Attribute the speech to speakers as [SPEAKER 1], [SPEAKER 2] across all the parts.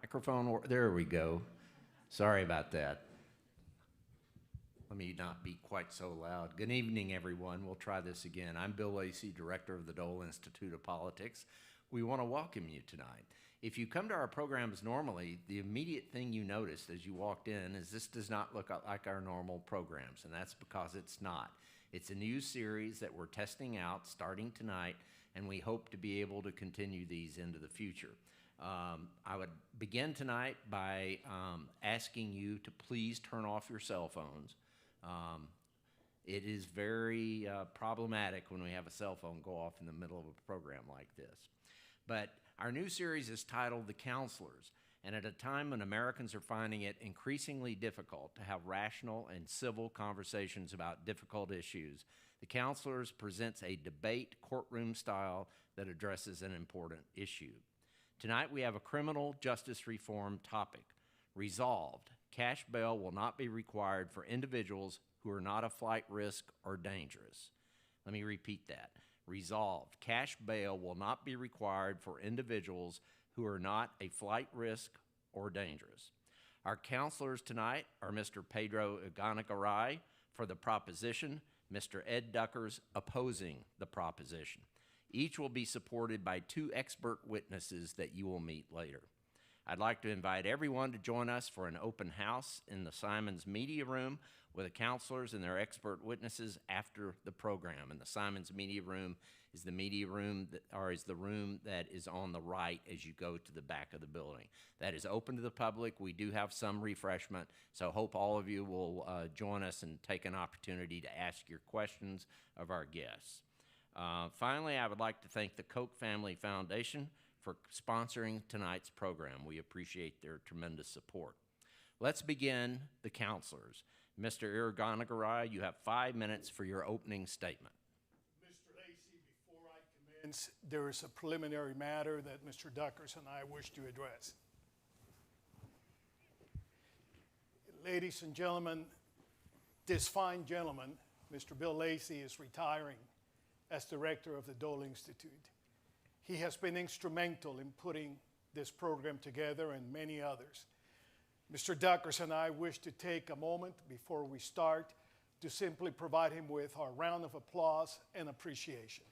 [SPEAKER 1] Microphone, there we go. Sorry about that. Let me not be quite so loud. Good evening, everyone. We'll try this again. I'm Bill Lacey, Director of the Dole Institute of Politics. We want to welcome you tonight. If you come to our programs normally, the immediate thing you noticed as you walked in is this does not look like our normal programs, and that's because it's not. It's a new series that we're testing out starting tonight, and we hope to be able to continue these into the future. I would begin tonight by asking you to please turn off your cell phones. It is very problematic when we have a cell phone go off in the middle of a program like this. But our new series is titled The Counselors, and at a time when Americans are finding it increasingly difficult to have rational and civil conversations about difficult issues, The Counselors presents a debate courtroom style that addresses an important issue. Tonight we have a criminal justice reform topic. Resolved, cash bail will not be required for individuals who are not a flight risk or dangerous. Let me repeat that. Resolved, cash bail will not be required for individuals who are not a flight risk or dangerous. Our counselors tonight are Mr. Pedro Irigonegaray for the proposition, Mr. Ed Duckers opposing the proposition. Each will be supported by two expert witnesses that you will meet later. I'd like to invite everyone to join us for an open house in the Simons Media Room with the counselors and their expert witnesses after the program. And the Simons Media Room is the media room is the room that is on the right as you go to the back of the building. That is open to the public. We do have some refreshment, so hope all of you will join us and take an opportunity to ask your questions of our guests. Finally, I would like to thank the Koch Family Foundation for sponsoring tonight's program. We appreciate their tremendous support. Let's begin the counselors. Mr. Irigonegaray, you have 5 minutes for your opening statement.
[SPEAKER 2] Mr. Lacey, before I commence, there is a preliminary matter that Mr. Duckers and I wish to address. Ladies and gentlemen, this fine gentleman, Mr. Bill Lacey, is retiring as director of the Dole Institute. He has been instrumental in putting this program together and many others. Mr. Duckers and I wish to take a moment before we start to simply provide him with our round of applause and appreciation.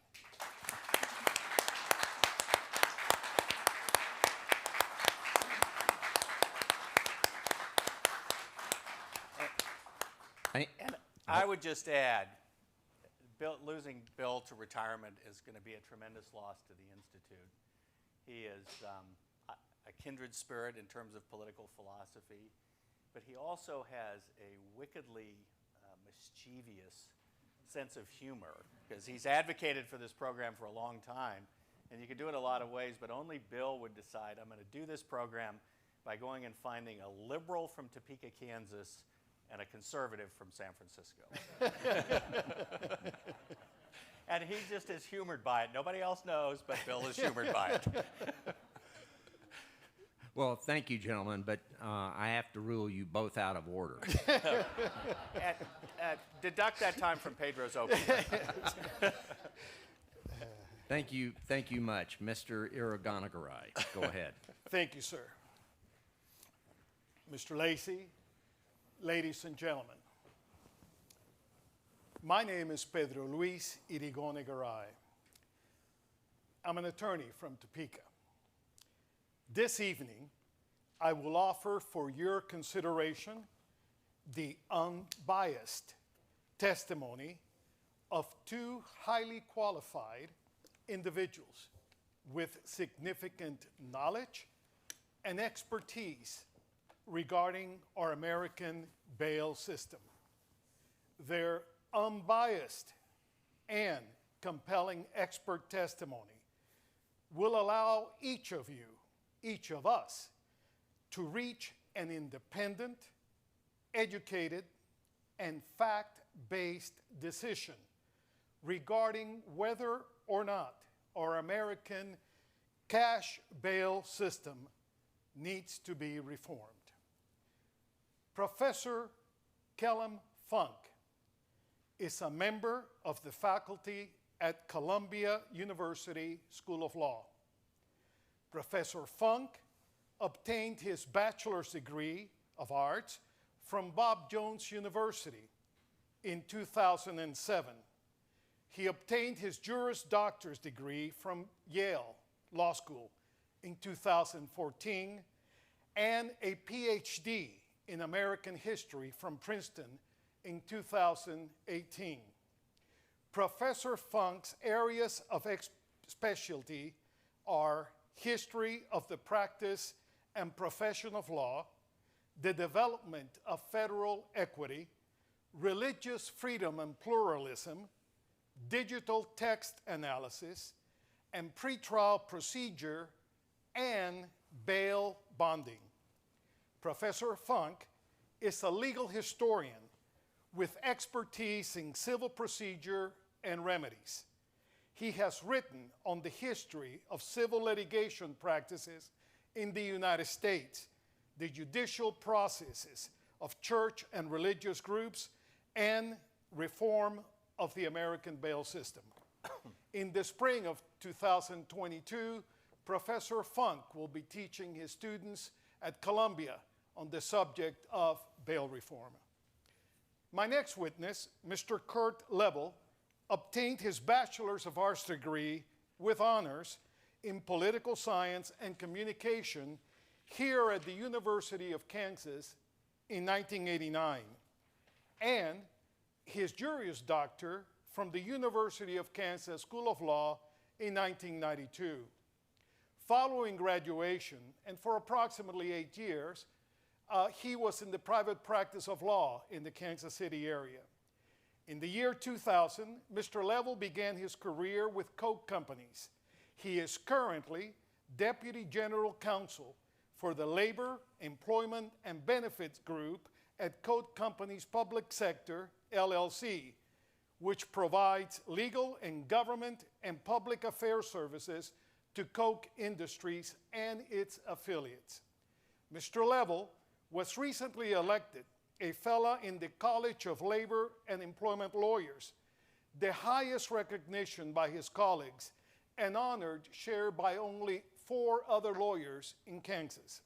[SPEAKER 3] And I would just add, losing Bill to retirement is going to be a tremendous loss to the Institute. He is a kindred spirit in terms of political philosophy, but he also has a wickedly mischievous sense of humor, because he's advocated for this program for a long time, and you can do it a lot of ways, but only Bill would decide, I'm going to do this program by going and finding a liberal from Topeka, Kansas, and a conservative from San Francisco. And he just is humored by it. Nobody else knows, but Bill is humored by it.
[SPEAKER 1] Well, thank you, gentlemen, but I have to rule you both out of order.
[SPEAKER 3] Deduct that time from Pedro's opening.
[SPEAKER 1] Thank you much. Mr. Irigonegaray, go ahead.
[SPEAKER 2] Thank you, sir. Mr. Lacey, ladies and gentlemen, my name is Pedro Luis Irigonegaray. I'm an attorney from Topeka. This evening, I will offer for your consideration the unbiased testimony of two highly qualified individuals with significant knowledge and expertise regarding our American bail system. Their unbiased and compelling expert testimony will allow each of you, each of us, to reach an independent, educated, and fact-based decision regarding whether or not our American cash bail system needs to be reformed. Professor Callum is a member of the faculty at Columbia University School of Law. Professor Funk obtained his bachelor's degree of arts from Bob Jones University in 2007. He obtained his Juris Doctor's degree from Yale Law School in 2014 and a PhD in American history from Princeton in 2018. Professor Funk's areas of specialty are history of the practice and profession of law, the development of federal equity, religious freedom and pluralism, digital text analysis, and pretrial procedure and bail bonding. Professor Funk is a legal historian with expertise in civil procedure and remedies. He has written on the history of civil litigation practices in the United States, the judicial processes of church and religious groups, and reform of the American bail system. In the spring of 2022, Professor Funk will be teaching his students at Columbia on the subject of bail reform. My next witness, Mr. Kurt Level, obtained his Bachelor's of Arts degree with honors in political science and communication here at the University of Kansas in 1989, and his Juris Doctor from the University of Kansas School of Law in 1992. Following graduation, and for approximately 8 years, he was in the private practice of law in the Kansas City area. In the year 2000, Mr. Level began his career with Coke Companies. He is currently Deputy General Counsel for the Labor, Employment, and Benefits Group at Coke Companies Public Sector, LLC, which provides legal and government and public affairs services to Coke Industries and its affiliates. Mr. Level was recently elected a fellow in the College of Labor and Employment Lawyers, the highest recognition by his colleagues, and honored shared by only 4 other lawyers in Kansas.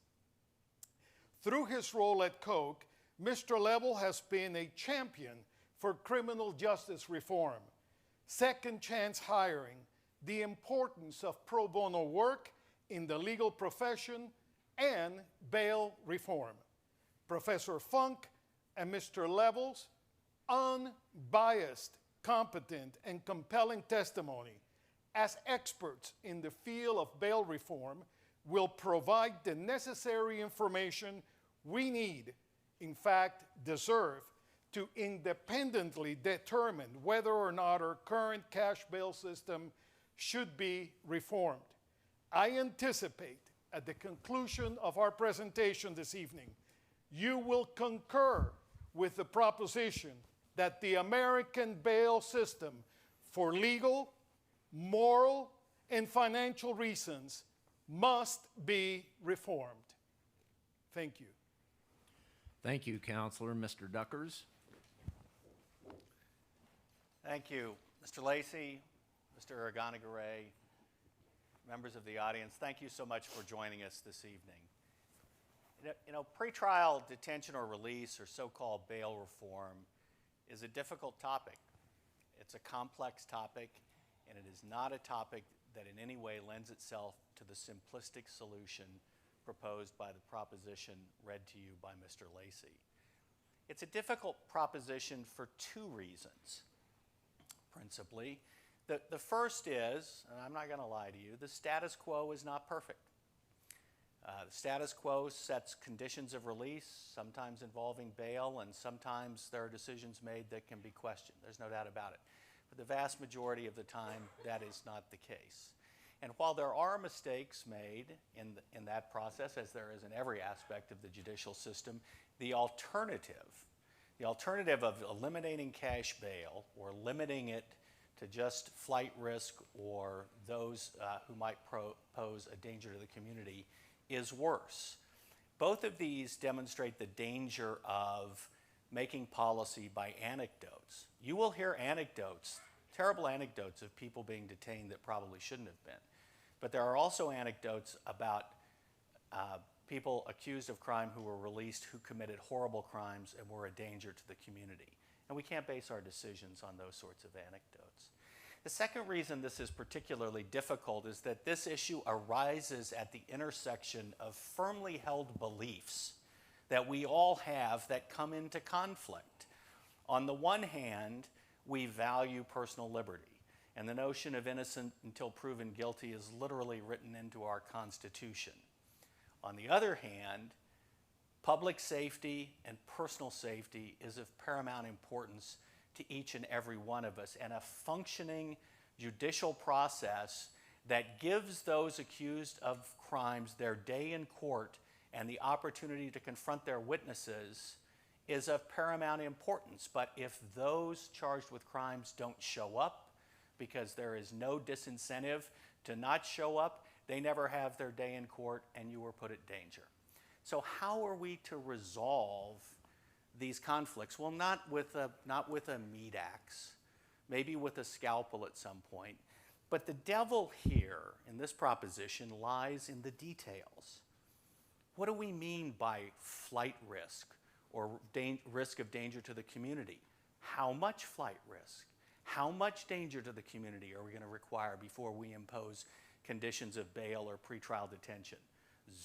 [SPEAKER 2] Through his role at Coke, Mr. Level has been a champion for criminal justice reform, second chance hiring, the importance of pro bono work in the legal profession, and bail reform. Professor Funk and Mr. Level's unbiased, competent, and compelling testimony as experts in the field of bail reform will provide the necessary information we need, in fact, deserve, to independently determine whether or not our current cash bail system should be reformed. I anticipate at the conclusion of our presentation this evening, you will concur with the proposition that the American bail system, for legal, moral, and financial reasons, must be reformed. Thank you.
[SPEAKER 1] Thank you, Counselor. Mr. Duckers.
[SPEAKER 3] Thank you, Mr. Lacey, Mr. Irigonegaray, members of the audience. Thank you so much for joining us this evening. You know, pretrial detention or release, or so-called bail reform, is a difficult topic. It's a complex topic, and it is not a topic that in any way lends itself to the simplistic solution proposed by the proposition read to you by Mr. Lacey. It's a difficult proposition for 2 reasons, principally. The first is, and I'm not going to lie to you, the status quo is not perfect. The status quo sets conditions of release, sometimes involving bail, and sometimes there are decisions made that can be questioned. There's no doubt about it. But the vast majority of the time, that is not the case. And while there are mistakes made in that process, as there is in every aspect of the judicial system, the alternative of eliminating cash bail or limiting it to just flight risk or those who might pose a danger to the community is worse. Both of these demonstrate the danger of making policy by anecdotes. You will hear anecdotes, terrible anecdotes of people being detained that probably shouldn't have been. But there are also anecdotes about people accused of crime who were released who committed horrible crimes and were a danger to the community. And we can't base our decisions on those sorts of anecdotes. The second reason this is particularly difficult is that this issue arises at the intersection of firmly held beliefs that we all have that come into conflict. On the one hand, we value personal liberty, and the notion of innocent until proven guilty is literally written into our Constitution. On the other hand, public safety and personal safety is of paramount importance to each and every one of us, and a functioning judicial process that gives those accused of crimes their day in court and the opportunity to confront their witnesses is of paramount importance. But if those charged with crimes don't show up because there is no disincentive to not show up, they never have their day in court and you are put at danger. So how are we to resolve these conflicts? Well, not with a meat axe, maybe with a scalpel at some point. But the devil here in this proposition lies in the details. What do we mean by flight risk or risk of danger to the community? How much flight risk? How much danger to the community are we going to require before we impose conditions of bail or pretrial detention?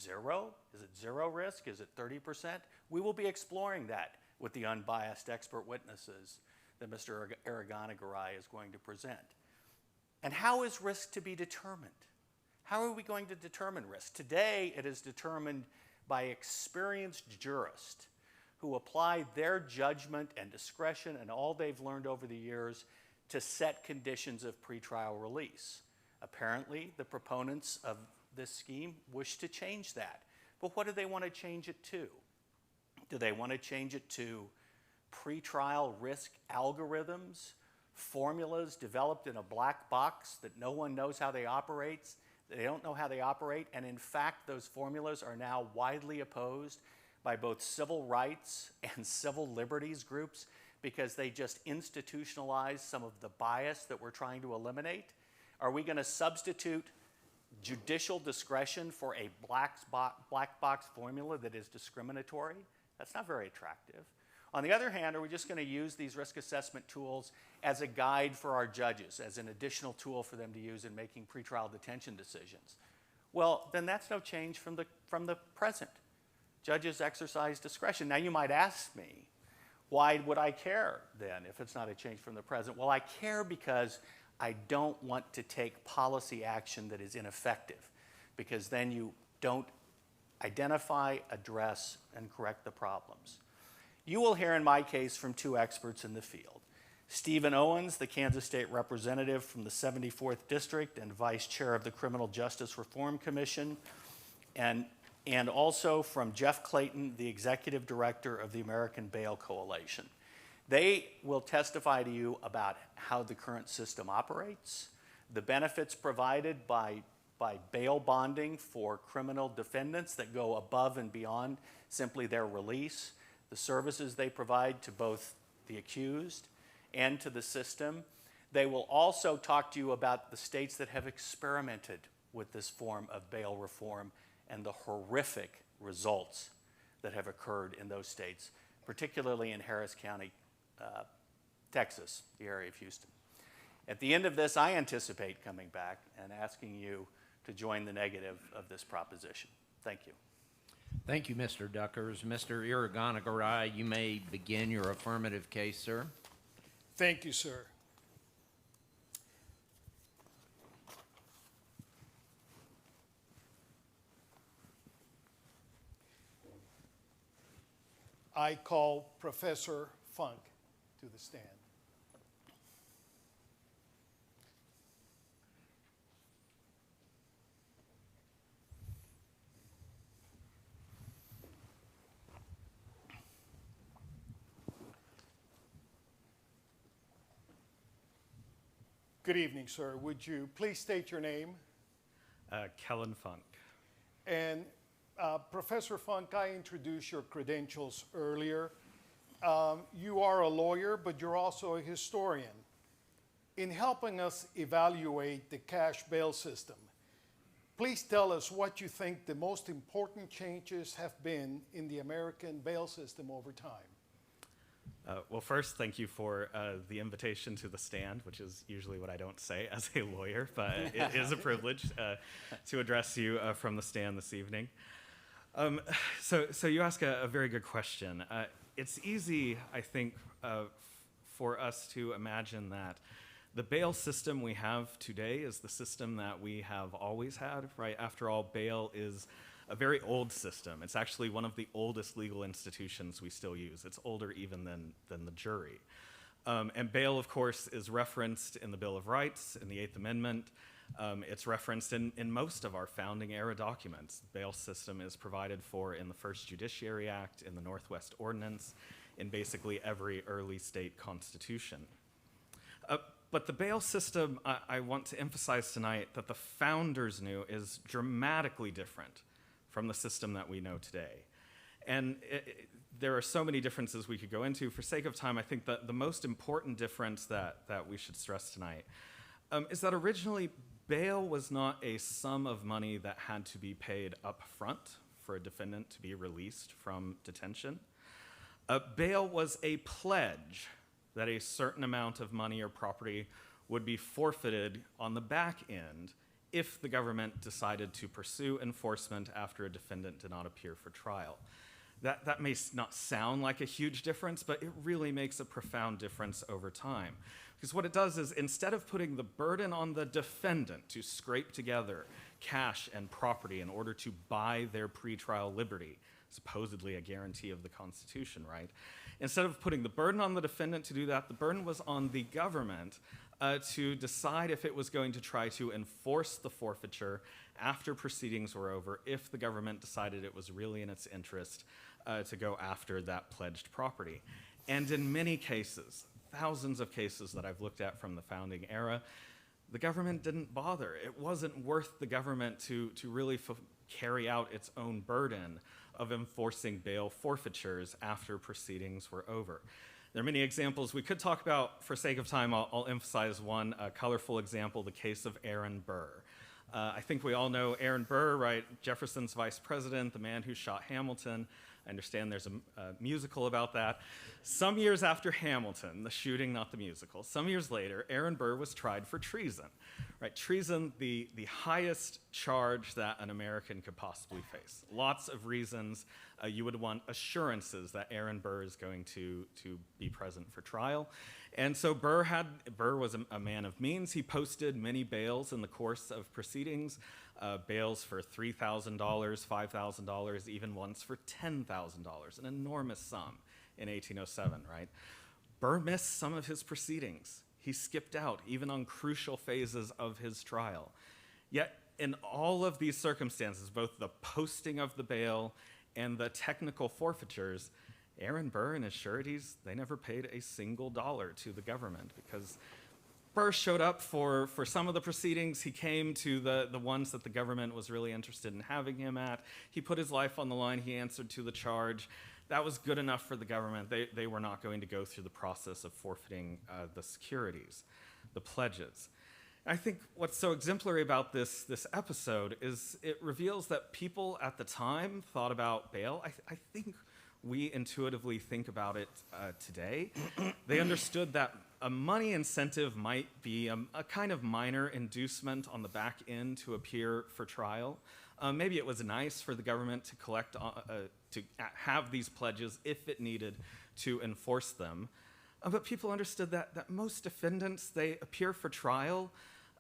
[SPEAKER 3] Zero? Is it zero risk? Is it 30%? We will be exploring that with the unbiased expert witnesses that Mr. Irigonegaray is going to present. And how is risk to be determined? How are we going to determine risk? Today, it is determined by experienced jurists who apply their judgment and discretion and all they've learned over the years to set conditions of pretrial release. Apparently, the proponents of this scheme wish to change that. But what do they want to change it to? Do they want to change it to pretrial risk algorithms, formulas developed in a black box that no one knows how they operate? They don't know how they operate, and in fact, those formulas are now widely opposed by both civil rights and civil liberties groups because they just institutionalize some of the bias that we're trying to eliminate. Are we going to substitute judicial discretion for a black box formula that is discriminatory? That's not very attractive. On the other hand, are we just going to use these risk assessment tools as a guide for our judges, as an additional tool for them to use in making pretrial detention decisions? Well, then that's no change from the present. Judges exercise discretion. Now you might ask me, why would I care then if it's not a change from the present? Well, I care because I don't want to take policy action that is ineffective, because then you don't identify, address, and correct the problems. You will hear in my case from two experts in the field. Stephen Owens, the Kansas State representative from the 74th District and vice chair of the Criminal Justice Reform Commission, and also from Jeff Clayton, the executive director of the American Bail Coalition. They will testify to you about how the current system operates, the benefits provided by bail bonding for criminal defendants that go above and beyond simply their release, the services they provide to both the accused and to the system. They will also talk to you about the states that have experimented with this form of bail reform and the horrific results that have occurred in those states, particularly in Harris County, Texas, the area of Houston. At the end of this, I anticipate coming back and asking you to join the negative of this proposition. Thank you.
[SPEAKER 1] Thank you, Mr. Duckers. Mr. Irigonegaray, you may begin your affirmative case, sir.
[SPEAKER 2] Thank you, sir. I call Professor Funk to the stand. Good evening, sir. Would you please state your name?
[SPEAKER 4] Callum Funk.
[SPEAKER 2] And Professor Funk, I introduced your credentials earlier. You are a lawyer, but you're also a historian. In helping us evaluate the cash bail system, Please tell us what you think the most important changes have been in the American bail system over time.
[SPEAKER 4] Well, first, thank you for the invitation to the stand, which is usually what I don't say as a lawyer, but it is a privilege to address you from the stand this evening. So you ask a very good question. It's easy, I think, for us to imagine that the bail system we have today is the system that we have always had, right? After all, bail is a very old system. It's actually one of the oldest legal institutions we still use. It's older even than the jury. And bail, of course, is referenced in the Bill of Rights, in the Eighth Amendment. It's referenced in most of our founding era documents. The bail system is provided for in the First Judiciary Act, in the Northwest Ordinance, in basically every early state constitution. But the bail system, I want to emphasize tonight that the founders knew is dramatically different from the system that we know today. And there are so many differences we could go into. For sake of time, I think that the most important difference that we should stress tonight is that originally bail was not a sum of money that had to be paid up front for a defendant to be released from detention. Bail was a pledge that a certain amount of money or property would be forfeited on the back end if the government decided to pursue enforcement after a defendant did not appear for trial. That may not sound like a huge difference, but it really makes a profound difference over time. Because what it does is, instead of putting the burden on the defendant to scrape together cash and property in order to buy their pretrial liberty, supposedly a guarantee of the Constitution, right? Instead of putting the burden on the defendant to do that, the burden was on the government to decide if it was going to try to enforce the forfeiture after proceedings were over, if the government decided it was really in its interest to go after that pledged property. And in many cases, thousands of cases that I've looked at from the founding era, the government didn't bother. It wasn't worth the government to really carry out its own burden of enforcing bail forfeitures after proceedings were over. There are many examples we could talk about. For sake of time, I'll emphasize one colorful example, the case of Aaron Burr. I think we all know Aaron Burr, right? Jefferson's vice president, the man who shot Hamilton. I understand there's a musical about that. Some years after Hamilton, the shooting, not the musical, some years later, Aaron Burr was tried for treason. Right? Treason, the highest charge that an American could possibly face. Lots of reasons you would want assurances that Aaron Burr is going to be present for trial. And so Burr was a man of means. He posted many bails in the course of proceedings, bails for $3,000, $5,000, even once for $10,000, an enormous sum in 1807, right? Burr missed some of his proceedings. He skipped out, even on crucial phases of his trial. Yet, in all of these circumstances, both the posting of the bail and the technical forfeitures, Aaron Burr and his sureties, they never paid a single dollar to the government, because Burr showed up for some of the proceedings. He came to the ones that the government was really interested in having him at. He put his life on the line. He answered to the charge. That was good enough for the government. They were not going to go through the process of forfeiting the securities, the pledges. I think what's so exemplary about this episode is it reveals that people at the time thought about bail. I think we intuitively think about it today. They understood that a money incentive might be a kind of minor inducement on the back end to appear for trial. Maybe it was nice for the government to collect, to have these pledges if it needed to enforce them. But people understood that most defendants, they appear for trial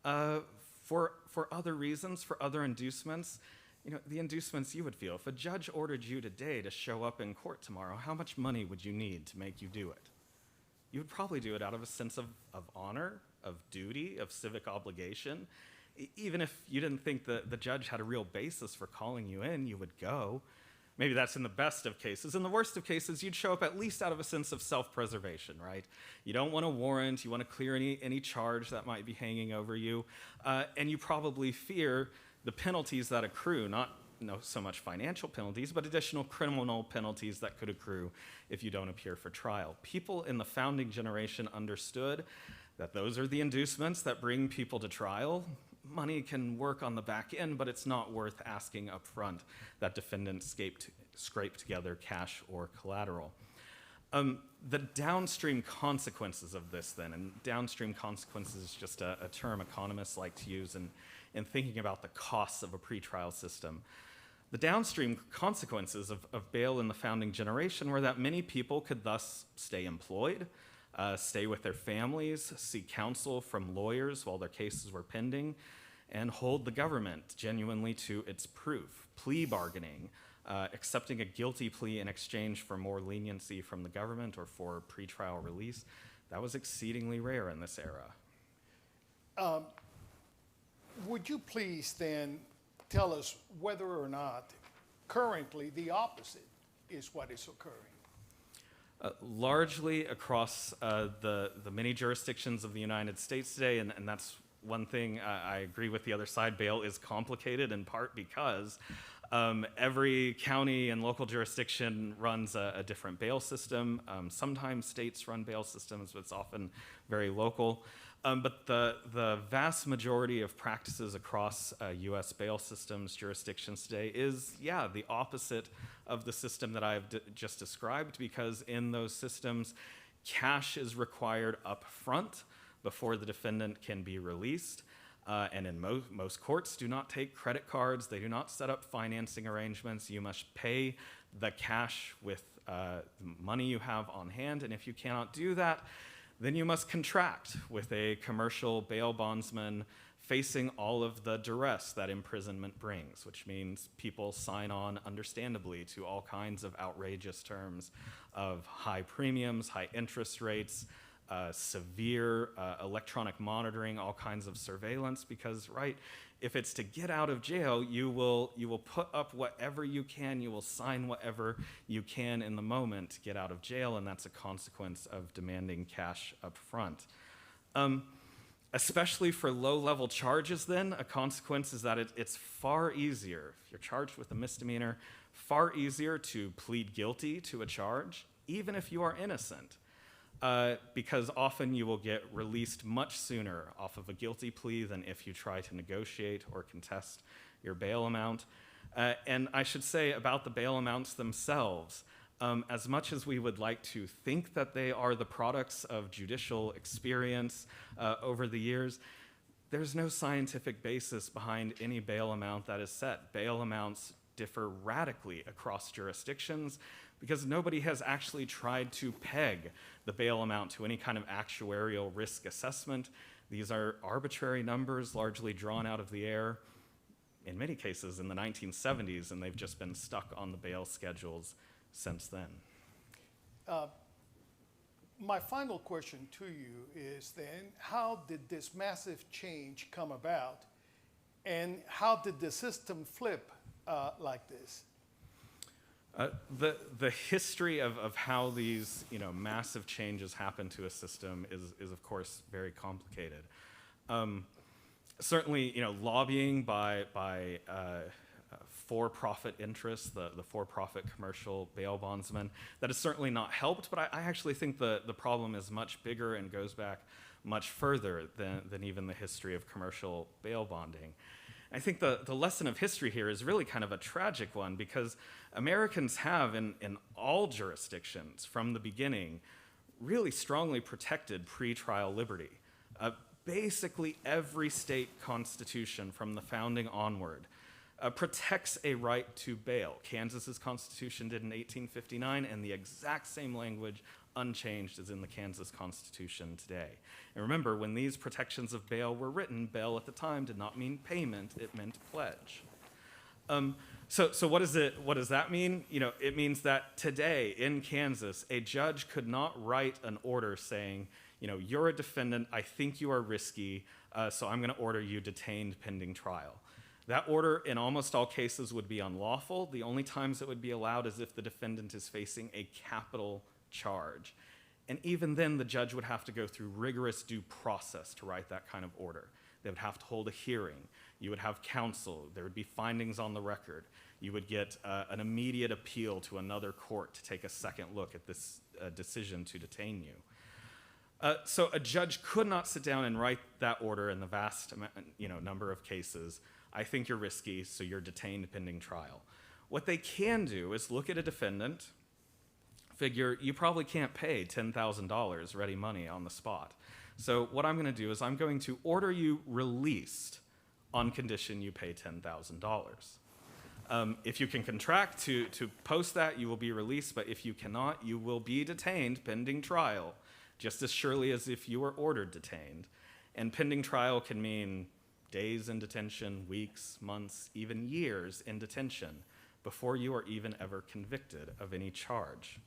[SPEAKER 4] for other reasons, for other inducements. You know, the inducements you would feel. If a judge ordered you today to show up in court tomorrow, how much money would you need to make you do it? You would probably do it out of a sense of honor, of duty, of civic obligation. Even if you didn't think the judge had a real basis for calling you in, you would go. Maybe that's in the best of cases. In the worst of cases, you'd show up at least out of a sense of self-preservation, right? You don't want a warrant. You want to clear any charge that might be hanging over you. And you probably fear the penalties that accrue, not so much financial penalties, but additional criminal penalties that could accrue if you don't appear for trial. People in the founding generation understood that those are the inducements that bring people to trial. money can work on the back end, but it's not worth asking up front that defendants scrape together cash or collateral. The downstream consequences of this then, and downstream consequences is just a term economists like to use in thinking about the costs of a pretrial system. The downstream consequences of bail in the founding generation were that many people could thus stay employed, stay with their families, seek counsel from lawyers while their cases were pending, and hold the government genuinely to its proof. Plea bargaining, accepting a guilty plea in exchange for more leniency from the government or for pretrial release, that was exceedingly rare in this era.
[SPEAKER 2] Would you please then tell us whether or not currently the opposite is what is occurring?
[SPEAKER 4] Largely across the many jurisdictions of the United States today, and that's one thing I agree with the other side, bail is complicated in part because every county and local jurisdiction runs a different bail system. Sometimes states run bail systems, but it's often very local. But the vast majority of practices across U.S. bail systems, jurisdictions today is, the opposite of the system that I've just described, because in those systems, cash is required up front before the defendant can be released. And in most courts do not take credit cards. They do not set up financing arrangements. You must pay the cash with the money you have on hand. And if you cannot do that, then you must contract with a commercial bail bondsman facing all of the duress that imprisonment brings, which means people sign on, understandably, to all kinds of outrageous terms of high premiums, high interest rates, severe electronic monitoring, all kinds of surveillance, because, if it's to get out of jail, you will put up whatever you can, you will sign whatever you can in the moment to get out of jail, and that's a consequence of demanding cash up front. Especially for low-level charges then, a consequence is that it's far easier, if you're charged with a misdemeanor, far easier to plead guilty to a charge, even if you are innocent. Because often you will get released much sooner off of a guilty plea than if you try to negotiate or contest your bail amount. And I should say about the bail amounts themselves, as much as we would like to think that they are the products of judicial experience over the years, there's no scientific basis behind any bail amount that is set. Bail amounts differ radically across jurisdictions, because nobody has actually tried to peg the bail amount to any kind of actuarial risk assessment. These are arbitrary numbers, largely drawn out of the air, in many cases in the 1970s, and they've just been stuck on the bail schedules since then.
[SPEAKER 2] My final question to you is then, how did this massive change come about, and how did the system flip like this?
[SPEAKER 4] The history of how these massive changes happen to a system is of course very complicated. Certainly lobbying by for-profit interests, the for-profit commercial bail bondsmen, that has certainly not helped, but I actually think the problem is much bigger and goes back much further than even the history of commercial bail bonding. I think the lesson of history here is really kind of a tragic one, because Americans have, in all jurisdictions from the beginning, really strongly protected pretrial liberty. Basically every state constitution from the founding onward protects a right to bail. Kansas's constitution did in 1859, and the exact same language unchanged as in the Kansas Constitution today. And remember, when these protections of bail were written, bail at the time did not mean payment, it meant pledge. So what does that mean? It means that today in Kansas, a judge could not write an order saying, you're a defendant, I think you are risky, so I'm going to order you detained pending trial. That order, in almost all cases, would be unlawful. The only times it would be allowed is if the defendant is facing a capital charge. And even then, the judge would have to go through rigorous due process to write that kind of order. They would have to hold a hearing. You would have counsel. There would be findings on the record. You would get an immediate appeal to another court to take a second look at this decision to detain you. So a judge could not sit down and write that order in the vast number of cases. I think you're risky, so you're detained pending trial. What they can do is look at a defendant, figure you probably can't pay $10,000 ready money on the spot. So what I'm going to do is I'm going to order you released on condition you pay $10,000. If you can contract to post that, you will be released, but if you cannot, you will be detained pending trial, just as surely as if you were ordered detained. And pending trial can mean days in detention, weeks, months, even years in detention before you are even ever convicted of any charge.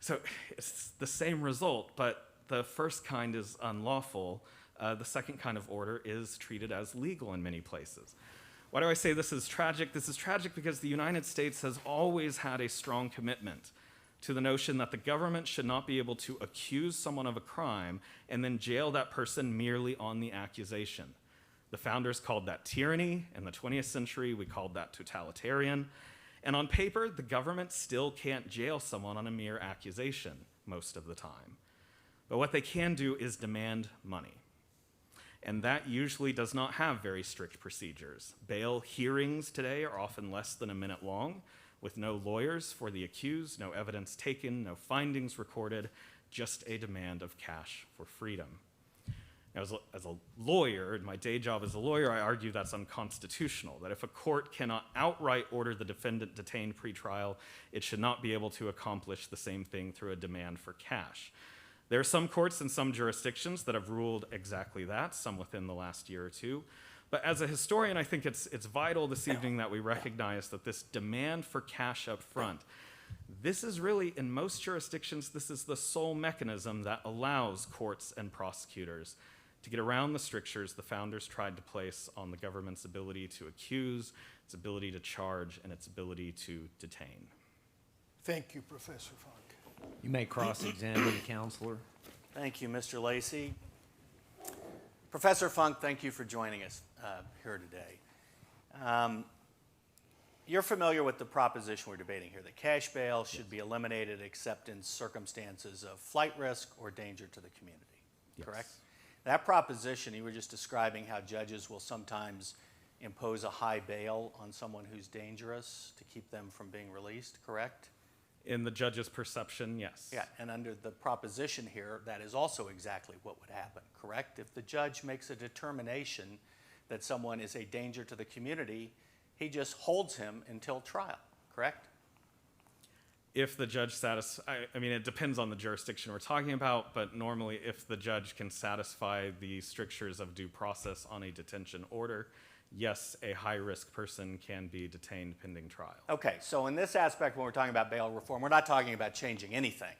[SPEAKER 4] So it's the same result, but the first kind is unlawful. The second kind of order is treated as legal in many places. Why do I say this is tragic? This is tragic because the United States has always had a strong commitment to the notion that the government should not be able to accuse someone of a crime and then jail that person merely on the accusation. The founders called that tyranny. In the 20th century, we called that totalitarian. And on paper, the government still can't jail someone on a mere accusation most of the time. But what they can do is demand money. And that usually does not have very strict procedures. Bail hearings today are often less than a minute long, with no lawyers for the accused, no evidence taken, no findings recorded, just a demand of cash for freedom. Now, as a lawyer, in my day job as a lawyer, I argue that's unconstitutional, that if a court cannot outright order the defendant detained pretrial, it should not be able to accomplish the same thing through a demand for cash. There are some courts in some jurisdictions that have ruled exactly that, some within the last year or two. But as a historian, I think it's vital this evening that we recognize that this demand for cash up front, this is really, in most jurisdictions, this is the sole mechanism that allows courts and prosecutors to get around the strictures the founders tried to place on the government's ability to accuse, its ability to charge, and its ability to detain.
[SPEAKER 2] Thank you, Professor Funk.
[SPEAKER 1] You may cross-examine, counselor.
[SPEAKER 3] Thank you, Mr. Lacey. Professor Funk, thank you for joining us here today. You're familiar with the proposition we're debating here, that cash bail should be eliminated except in circumstances of flight risk or danger to the community, correct? That proposition, you were just describing how judges will sometimes impose a high bail on someone who's dangerous to keep them from being released, correct?
[SPEAKER 4] In the judge's perception, yes.
[SPEAKER 3] Yeah, and under the proposition here, that is also exactly what would happen, correct? If the judge makes a determination that someone is a danger to the community, he just holds him until trial, correct?
[SPEAKER 4] If the judge I mean, it depends on the jurisdiction we're talking about, but normally if the judge can satisfy the strictures of due process on a detention order, yes, a high-risk person can be detained pending trial.
[SPEAKER 3] Okay, so in this aspect, when we're talking about bail reform, we're not talking about changing anything.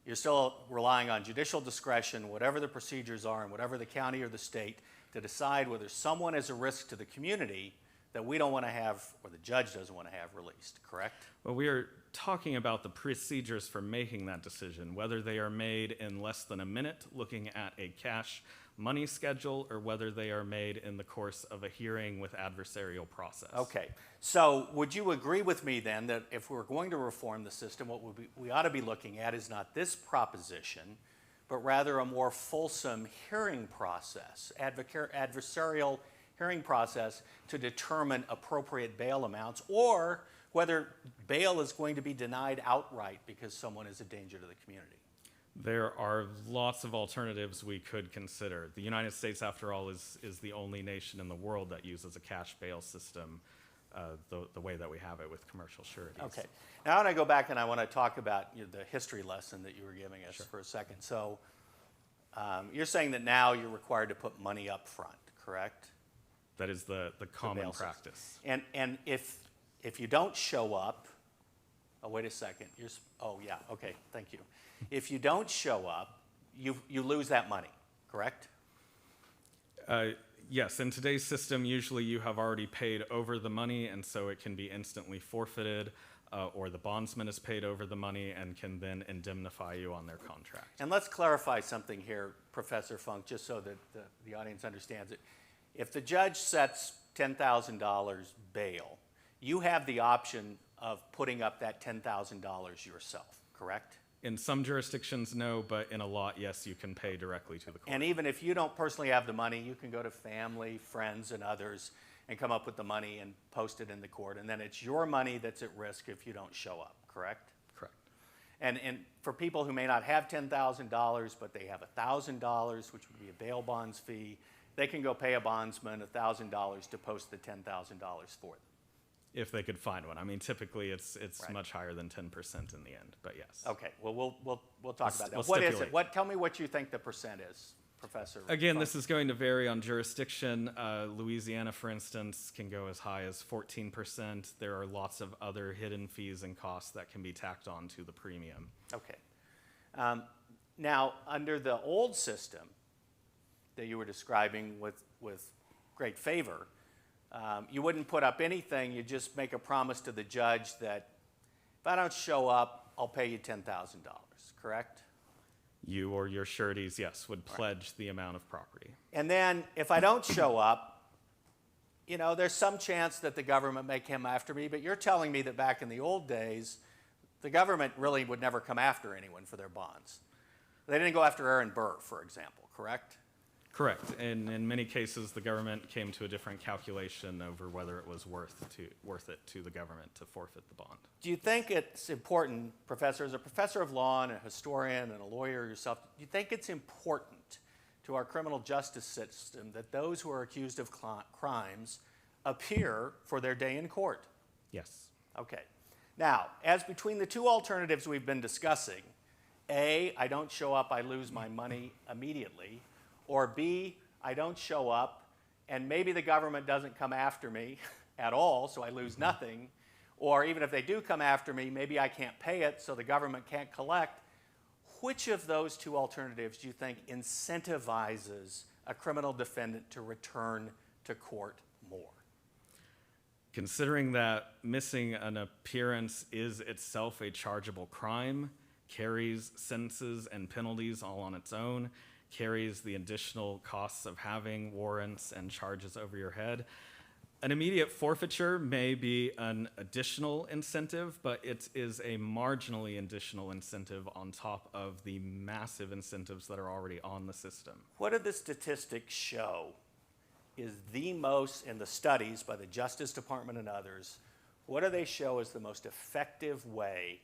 [SPEAKER 3] You're still relying on judicial discretion, whatever the procedures are, and whatever the county or the state, to decide whether someone is a risk to the community that we don't want to have, or the judge doesn't want to have released, correct?
[SPEAKER 4] Well, we are talking about the procedures for making that decision, whether they are made in less than a minute, looking at a cash money schedule, or whether they are made in the course of a hearing with adversarial process.
[SPEAKER 3] Okay, so would you agree with me then that if we're going to reform the system, what we ought to be looking at is not this proposition, but rather a more fulsome hearing process, adversarial hearing process to determine appropriate bail amounts, or whether bail is going to be denied outright because someone is a danger to the community?
[SPEAKER 4] There are lots of alternatives we could consider. The United States, after all, is the only nation in the world that uses a cash bail system the way that we have it with commercial sureties.
[SPEAKER 3] Okay. Now I want to go back and I want to talk about the history lesson that you were giving us for a second. So you're saying that now you're required to put money up front, correct?
[SPEAKER 4] That is the common practice.
[SPEAKER 3] And if you don't show up, oh, wait a second. Oh, yeah, okay, thank you. If you don't show up, you lose that money, correct?
[SPEAKER 4] Yes, in today's system, usually you have already paid over the money, and so it can be instantly forfeited, or the bondsman has paid over the money and can then indemnify you on their contract.
[SPEAKER 3] And let's clarify something here, Professor Funk, just so that the audience understands it. If the judge sets $10,000 bail, you have the option of putting up that $10,000 yourself, correct?
[SPEAKER 4] In some jurisdictions, no, but in a lot, yes, you can pay directly to the court.
[SPEAKER 3] And even if you don't personally have the money, you can go to family, friends, and others and come up with the money and post it in the court. And then it's your money that's at risk if you don't show up, correct?
[SPEAKER 4] Correct.
[SPEAKER 3] And for people who may not have $10,000, but they have $1,000, which would be a bail bonds fee, they can go pay a bondsman $1,000 to post the $10,000 for them.
[SPEAKER 4] If they could find one. I mean, typically it's
[SPEAKER 3] Right.
[SPEAKER 4] much higher than 10% in the end, but yes.
[SPEAKER 3] Okay, well, we'll talk about that.
[SPEAKER 4] we'll
[SPEAKER 3] What is
[SPEAKER 4] stipulate.
[SPEAKER 3] it? Tell me what you think the percent is, Professor.
[SPEAKER 4] Again,
[SPEAKER 3] Funk.
[SPEAKER 4] this is going to vary on jurisdiction. Louisiana, for instance, can go as high as 14%. There are lots of other hidden fees and costs that can be tacked on to the premium.
[SPEAKER 3] Okay. Now, under the old system that you were describing with great favor, you wouldn't put up anything. You just make a promise to the judge that if I don't show up, I'll pay you $10,000, correct?
[SPEAKER 4] You or your sureties, yes, would pledge the amount of property.
[SPEAKER 3] And then if I don't show up, you know, there's some chance that the government may come after me, but you're telling me that back in the old days, the government really would never come after anyone for their bonds. They didn't go after Aaron Burr, for example, correct?
[SPEAKER 4] Correct. And in many cases, the government came to a different calculation over whether it was worth it to the government to forfeit the bond.
[SPEAKER 3] Do you think it's important, Professor, as a professor of law and a historian and a lawyer yourself, do you think it's important to our criminal justice system that those who are accused of crimes appear for their day in court?
[SPEAKER 4] Yes.
[SPEAKER 3] Okay. Now, as between the two alternatives we've been discussing, A, I don't show up, I lose my money immediately, or B, I don't show up, and maybe the government doesn't come after me at all, so I lose nothing, or even if they do come after me, maybe I can't pay it, so the government can't collect. Which of those two alternatives do you think incentivizes a criminal defendant to return to court more?
[SPEAKER 4] Considering that missing an appearance is itself a chargeable crime, carries sentences and penalties all on its own, carries the additional costs of having warrants and charges over your head. An immediate forfeiture may be an additional incentive, but it is a marginally additional incentive on top of the massive incentives that are already on the system.
[SPEAKER 3] What do the statistics show is the most, in the studies by the Justice Department and others, what do they show as the most effective way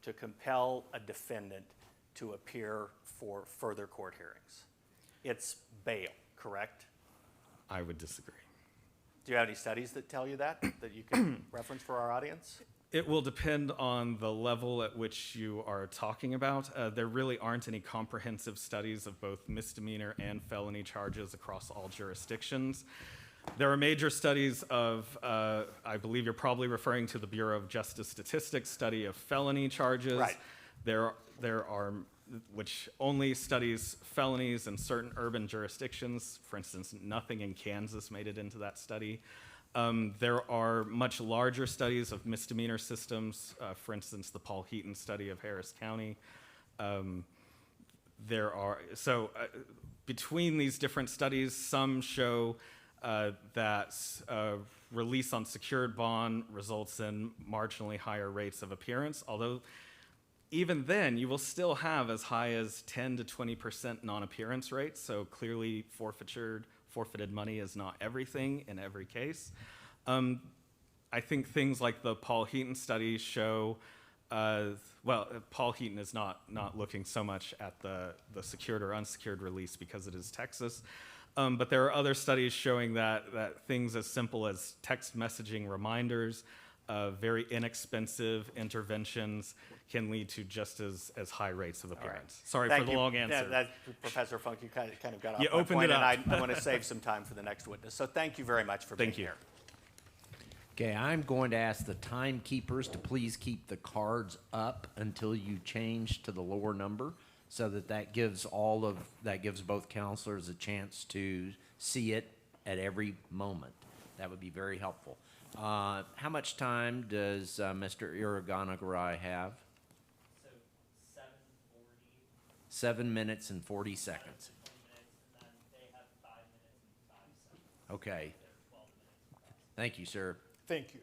[SPEAKER 3] to compel a defendant to appear for further court hearings? It's bail, correct?
[SPEAKER 4] I would disagree.
[SPEAKER 3] Do you have any studies that tell you that you can reference for our audience?
[SPEAKER 4] It will depend on the level at which you are talking about. There really aren't any comprehensive studies of both misdemeanor and felony charges across all jurisdictions. There are major studies of, I believe you're probably referring to the Bureau of Justice Statistics study of felony charges.
[SPEAKER 3] Right.
[SPEAKER 4] There are, which only studies felonies in certain urban jurisdictions. For instance, nothing in Kansas made it into that study. There are much larger studies of misdemeanor systems. For instance, the Paul Heaton study of Harris County. Between these different studies, some show that release on secured bond results in marginally higher rates of appearance, although even then, you will still have as high as 10 to 20% non-appearance rates, so clearly forfeited money is not everything in every case. I think things like the Paul Heaton study show, Paul Heaton is not looking so much at the secured or unsecured release because it is Texas, but there are other studies showing that things as simple as text messaging reminders, very inexpensive interventions can lead to just as high rates of appearance.
[SPEAKER 3] Right.
[SPEAKER 4] Sorry
[SPEAKER 3] Thank
[SPEAKER 4] for the
[SPEAKER 3] you.
[SPEAKER 4] long answer.
[SPEAKER 3] Professor Funk, you kind of got off
[SPEAKER 4] You
[SPEAKER 3] my
[SPEAKER 4] opened
[SPEAKER 3] point,
[SPEAKER 4] it up.
[SPEAKER 3] and I want to save some time for the next witness. So thank you very much for being
[SPEAKER 4] Thank you.
[SPEAKER 3] here.
[SPEAKER 1] Okay, I'm going to ask the timekeepers to please keep the cards up until you change to the lower number, so that gives both counselors a chance to see it at every moment. That would be very helpful. How much time does Mr. Irigonegaray have?
[SPEAKER 5] So 7:40.
[SPEAKER 1] 7 minutes and 40 seconds.
[SPEAKER 5] 20 minutes, and then they have 5 minutes and 5 seconds.
[SPEAKER 1] Okay.
[SPEAKER 5] They're 12 minutes.
[SPEAKER 1] Thank you, sir.
[SPEAKER 2] Thank you.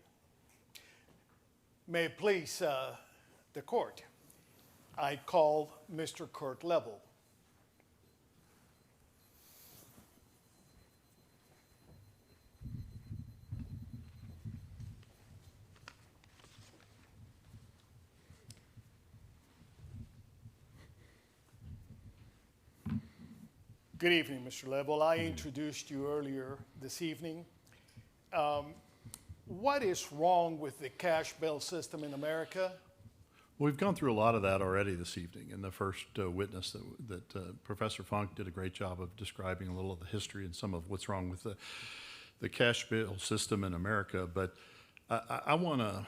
[SPEAKER 2] May it please the court. I call Mr. Kurt Level. Good evening, Mr. Level. I introduced you earlier this evening. What is wrong with the cash bail system in America?
[SPEAKER 6] We've gone through a lot of that already this evening. In the first witness that Professor Funk did a great job of describing a little of the history and some of what's wrong with the cash bail system in America. But I want to,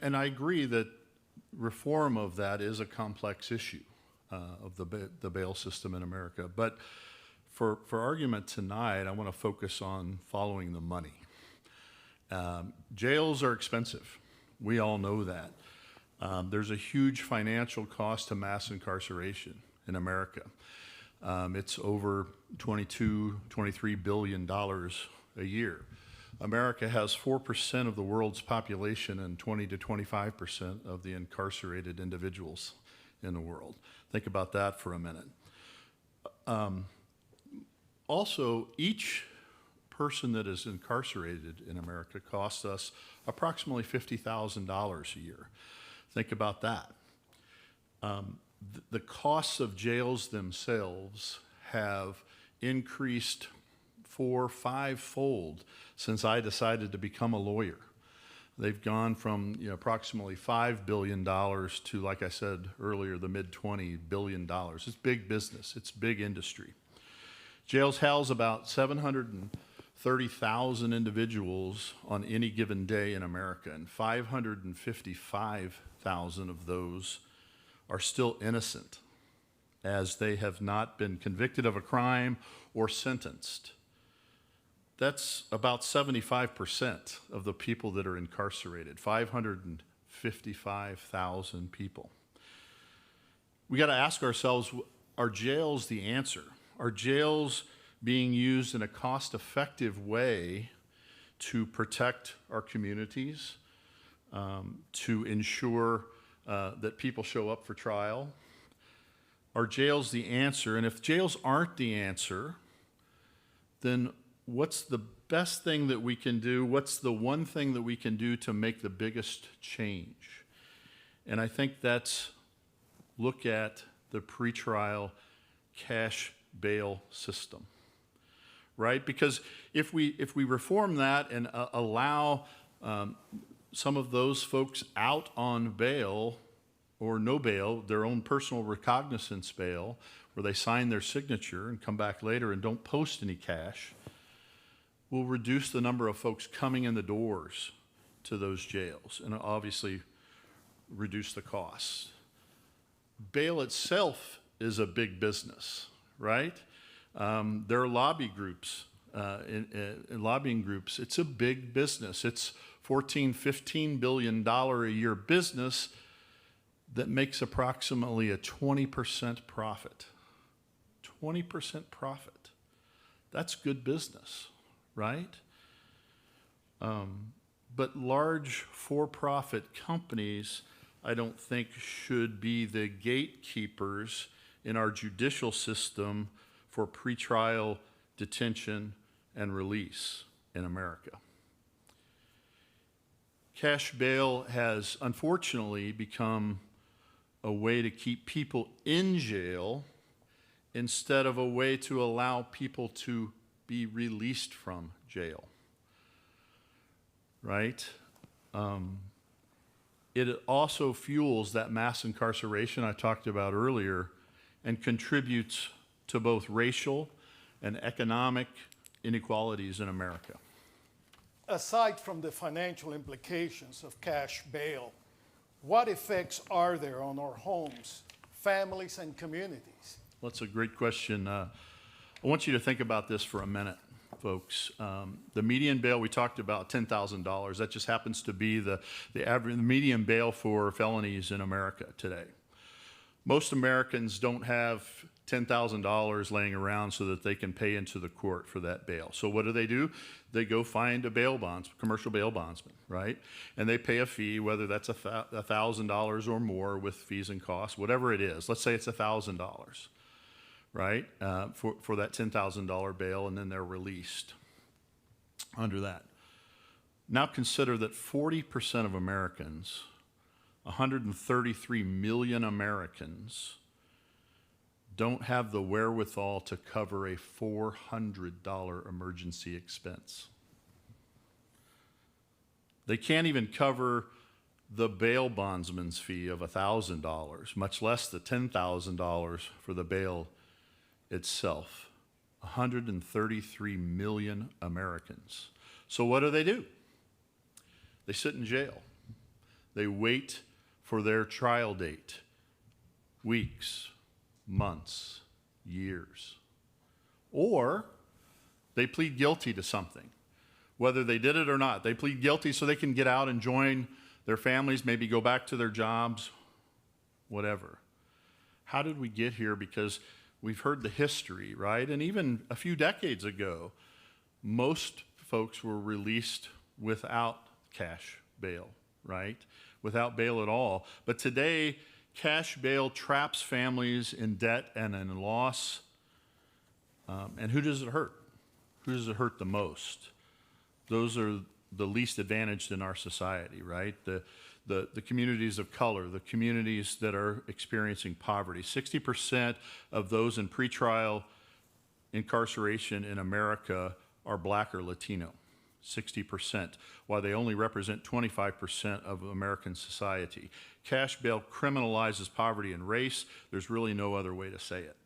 [SPEAKER 6] and I agree that reform of that is a complex issue of the bail system in America. But for argument tonight, I want to focus on following the money. Jails are expensive. We all know that. There's a huge financial cost to mass incarceration in America. It's over $23 billion a year. America has 4% of the world's population and 20 to 25% of the incarcerated individuals in the world. Think about that for a minute. Also, each person that is incarcerated in America costs us approximately $50,000 a year. Think about that. The costs of jails themselves have increased 4- or 5-fold since I decided to become a lawyer. They've gone from approximately $5 billion to, like I said earlier, the mid-$20 billion. It's big business. It's big industry. Jails house about 730,000 individuals on any given day in America, and 555,000 of those are still innocent, as they have not been convicted of a crime or sentenced. That's about 75% of the people that are incarcerated, 555,000 people. We got to ask ourselves, are jails the answer? Are jails being used in a cost-effective way to protect our communities, to ensure that people show up for trial? Are jails the answer? And if jails aren't the answer, then what's the best thing that we can do? What's the one thing that we can do to make the biggest change? And I think that's look at the pretrial cash bail system, right? Because if we reform that and allow some of those folks out on bail or no bail, their own personal recognizance bail, where they sign their signature and come back later and don't post any cash, will reduce the number of folks coming in the doors to those jails and obviously reduce the costs. Bail itself is a big business, right? There are lobby groups, lobbying groups. It's a big business. It's $14-15 billion a year business that makes approximately a 20% profit. 20% profit. That's good business, right? But large for-profit companies, I don't think, should be the gatekeepers in our judicial system for pretrial detention and release in America. Cash bail has unfortunately become a way to keep people in jail instead of a way to allow people to be released from jail, right? It also fuels that mass incarceration I talked about earlier and contributes to both racial and economic inequalities in America.
[SPEAKER 2] Aside from the financial implications of cash bail, what effects are there on our homes, families, and communities?
[SPEAKER 6] Well, that's a great question. I want you to think about this for a minute, folks. The median bail, we talked about $10,000. That just happens to be the median bail for felonies in America today. Most Americans don't have $10,000 laying around so that they can pay into the court for that bail. So what do? They go find a commercial bail bondsman, right? And they pay a fee, whether that's $1,000 or more with fees and costs, whatever it is. Let's say it's $1,000, right? For that $10,000 bail, and then they're released under that. Now consider that 40% of Americans, 133 million Americans, don't have the wherewithal to cover a $400 emergency expense. They can't even cover the bail bondsman's fee of $1,000, much less the $10,000 for the bail itself. 133 million Americans. So what do? They sit in jail. They wait for their trial date, weeks, months, years. Or they plead guilty to something, whether they did it or not. They plead guilty so they can get out and join their families, maybe go back to their jobs, whatever. How did we get here? Because we've heard the history, right? And even a few decades ago, most folks were released without cash bail, right? Without bail at all. But today, cash bail traps families in debt and in loss. And who does it hurt? Who does it hurt the most? Those are the least advantaged in our society, right? The communities of color, the communities that are experiencing poverty. 60% of those in pretrial incarceration in America are Black or Latino. 60%, while they only represent 25% of American society. Cash bail criminalizes poverty and race. There's really no other way to say it.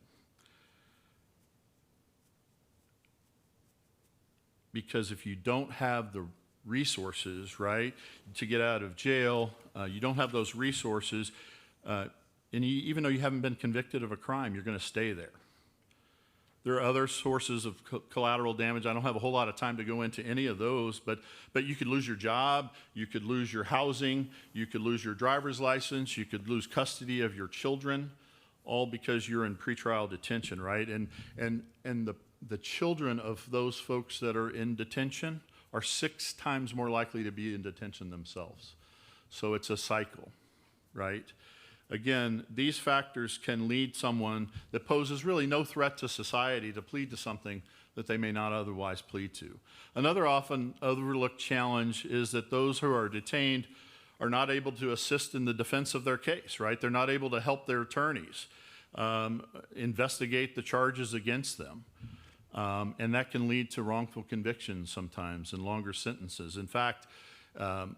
[SPEAKER 6] Because if you don't have the resources, right, to get out of jail, you don't have those resources, and even though you haven't been convicted of a crime, you're going to stay there. There are other sources of collateral damage. I don't have a whole lot of time to go into any of those, but you could lose your job, you could lose your housing, you could lose your driver's license, you could lose custody of your children, all because you're in pretrial detention, right? And the children of those folks that are in detention are 6 times more likely to be in detention themselves. So it's a cycle, right? Again, these factors can lead someone that poses really no threat to society to plead to something that they may not otherwise plead to. Another often overlooked challenge is that those who are detained are not able to assist in the defense of their case, right? They're not able to help their attorneys investigate the charges against them. And that can lead to wrongful convictions sometimes and longer sentences. In fact,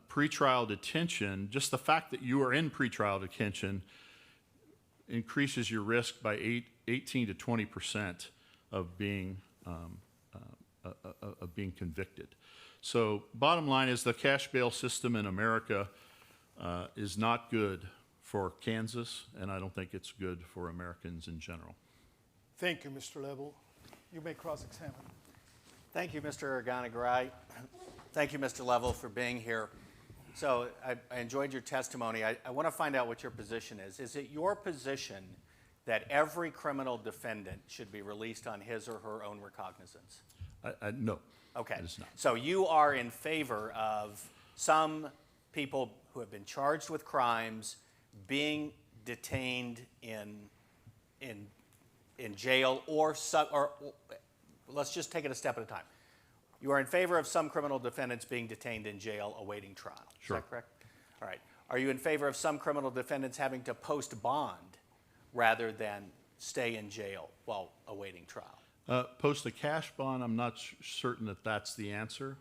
[SPEAKER 6] pretrial detention, just the fact that you are in pretrial detention increases your risk by 18 to 20% of being convicted. So bottom line is the cash bail system in America is not good for Kansas, and I don't think it's good for Americans in general.
[SPEAKER 2] Thank you, Mr. Level. You may cross-examine.
[SPEAKER 3] Thank you, Mr. Irigonegaray. Thank you, Mr. Level, for being here. So I enjoyed your testimony. I want to find out what your position is. Is it your position that every criminal defendant should be released on his or her own recognizance?
[SPEAKER 6] No.
[SPEAKER 3] Okay.
[SPEAKER 6] It is not.
[SPEAKER 3] So you are in favor of some people who have been charged with crimes being detained in jail or let's just take it a step at a time. You are in favor of some criminal defendants being detained in jail awaiting trial.
[SPEAKER 6] Sure.
[SPEAKER 3] Is that correct? All right. Are you in favor of some criminal defendants having to post bond rather than stay in jail while awaiting trial?
[SPEAKER 6] Post a cash bond, I'm not certain that that's the answer.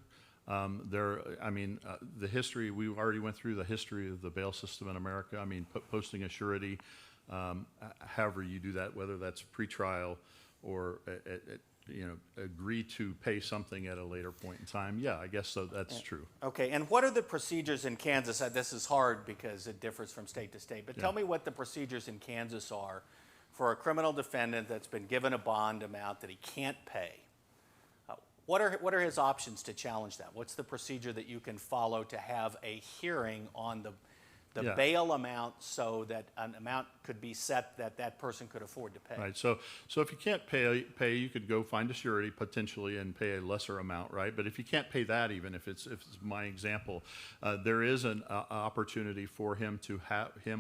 [SPEAKER 6] The history, we already went through the history of the bail system in America. I mean, posting a surety, however you do that, whether that's pretrial or agree to pay something at a later point in time. Yeah, I guess so. That's true.
[SPEAKER 3] Okay, and what are the procedures in Kansas? This is hard because it differs from state to state, but tell me what the procedures in Kansas are for a criminal defendant that's been given a bond amount that he can't pay. What are his options to challenge that? What's the procedure that you can follow to have a hearing on the
[SPEAKER 6] Yeah.
[SPEAKER 3] bail amount so that an amount could be set that that person could afford to pay.
[SPEAKER 6] Right, so if you can't pay, you could go find a surety potentially and pay a lesser amount, right? But if you can't pay that, even if it's my example, there is an opportunity for him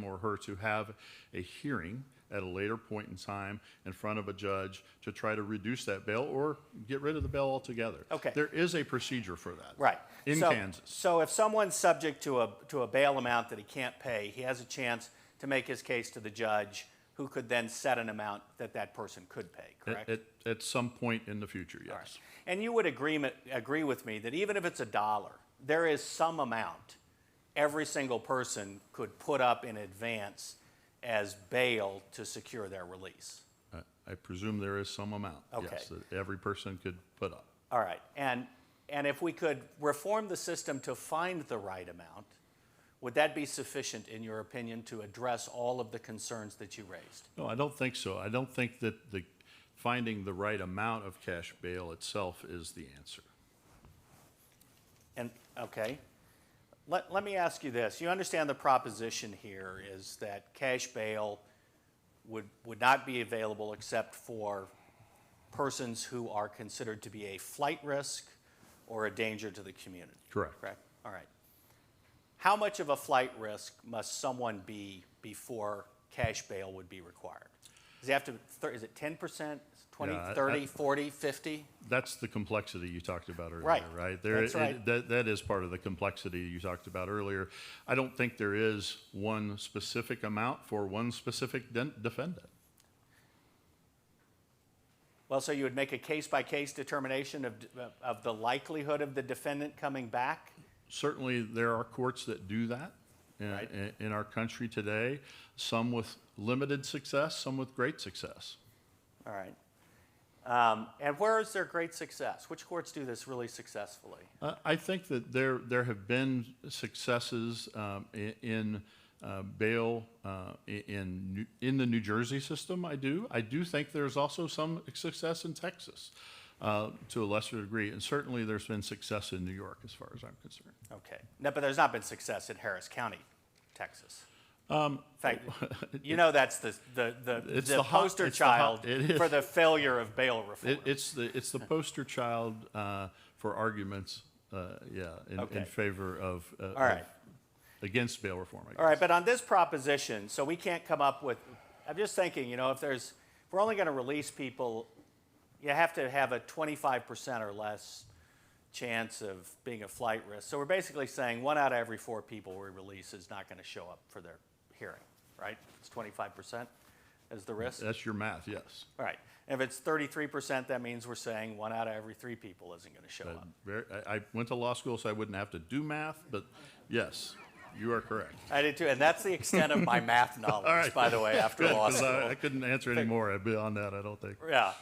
[SPEAKER 6] or her to have a hearing at a later point in time in front of a judge to try to reduce that bail or get rid of the bail altogether.
[SPEAKER 3] Okay.
[SPEAKER 6] There is a procedure for that.
[SPEAKER 3] Right.
[SPEAKER 6] In
[SPEAKER 3] So-
[SPEAKER 6] Kansas.
[SPEAKER 3] So if someone's subject to a bail amount that he can't pay, he has a chance to make his case to the judge, who could then set an amount that that person could pay, correct?
[SPEAKER 6] At some point in the future, yes.
[SPEAKER 3] All right. And you would agree with me that even if it's $1, there is some amount every single person could put up in advance as bail to secure their release.
[SPEAKER 6] I presume there is some amount,
[SPEAKER 3] Okay.
[SPEAKER 6] yes, that every person could put up.
[SPEAKER 3] All right. And if we could reform the system to find the right amount, would that be sufficient, in your opinion, to address all of the concerns that you raised?
[SPEAKER 6] No, I don't think so. I don't think that finding the right amount of cash bail itself is the answer.
[SPEAKER 3] And, okay. Let me ask you this. You understand the proposition here is that cash bail would not be available except for persons who are considered to be a flight risk or a danger to the community.
[SPEAKER 6] Correct.
[SPEAKER 3] Correct? All right. How much of a flight risk must someone be before cash bail would be required? Does he have to, is it 10%, 20,
[SPEAKER 6] Yeah,
[SPEAKER 3] 30, 40, 50?
[SPEAKER 6] That's the complexity you talked about earlier,
[SPEAKER 3] Right.
[SPEAKER 6] right?
[SPEAKER 3] That's right.
[SPEAKER 6] That is part of the complexity you talked about earlier. I don't think there is one specific amount for one specific defendant.
[SPEAKER 3] Well, so you would make a case-by-case determination of the likelihood of the defendant coming back?
[SPEAKER 6] Certainly, there are courts that do that
[SPEAKER 3] Right.
[SPEAKER 6] in our country today, some with limited success, some with great success.
[SPEAKER 3] All right. And where is there great success? Which courts do this really successfully?
[SPEAKER 6] I think that there have been successes in bail in the New Jersey system. I do think there's also some success in Texas to a lesser degree, and certainly there's been success in New York as far as I'm concerned.
[SPEAKER 3] Okay. No, but there's not been success in Harris County, Texas. In fact, you know that's the poster child for the failure of bail reform.
[SPEAKER 6] It's the poster child for arguments, in favor of
[SPEAKER 3] All right.
[SPEAKER 6] against bail reform. I guess.
[SPEAKER 3] All right, but on this proposition, so we can't come up with, I'm just thinking, if we're only going to release people, you have to have a 25% or less chance of being a flight risk. So we're basically saying 1 out of every 4 people we release is not going to show up for their hearing, right? It's 25% as the risk?
[SPEAKER 6] That's your math, yes.
[SPEAKER 3] All right. And if it's 33%, that means we're saying 1 out of every 3 people isn't going to show up.
[SPEAKER 6] I went to law school, so I wouldn't have to do math, but yes, you are correct.
[SPEAKER 3] I did too, and that's the extent of my math knowledge,
[SPEAKER 6] All right.
[SPEAKER 3] by the way, after law
[SPEAKER 6] 'Cause
[SPEAKER 3] school.
[SPEAKER 6] I couldn't answer any more beyond that, I don't think.
[SPEAKER 3] Yeah.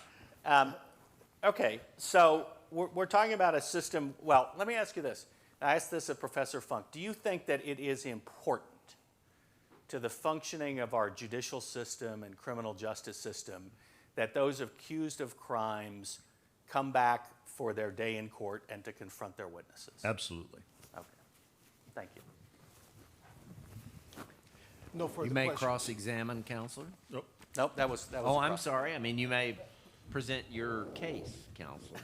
[SPEAKER 3] Okay, so we're talking about a system. Well, let me ask you this. I asked this of Professor Funk. Do you think that it is important to the functioning of our judicial system and criminal justice system that those accused of crimes come back for their day in court and to confront their witnesses?
[SPEAKER 6] Absolutely.
[SPEAKER 3] Okay. Thank you.
[SPEAKER 2] No further
[SPEAKER 1] You may
[SPEAKER 2] questions.
[SPEAKER 1] cross-examine, counselor.
[SPEAKER 3] Nope, that was
[SPEAKER 1] Oh,
[SPEAKER 3] a
[SPEAKER 1] I'm
[SPEAKER 3] cross.
[SPEAKER 1] sorry. I mean, you may present your case, counselor.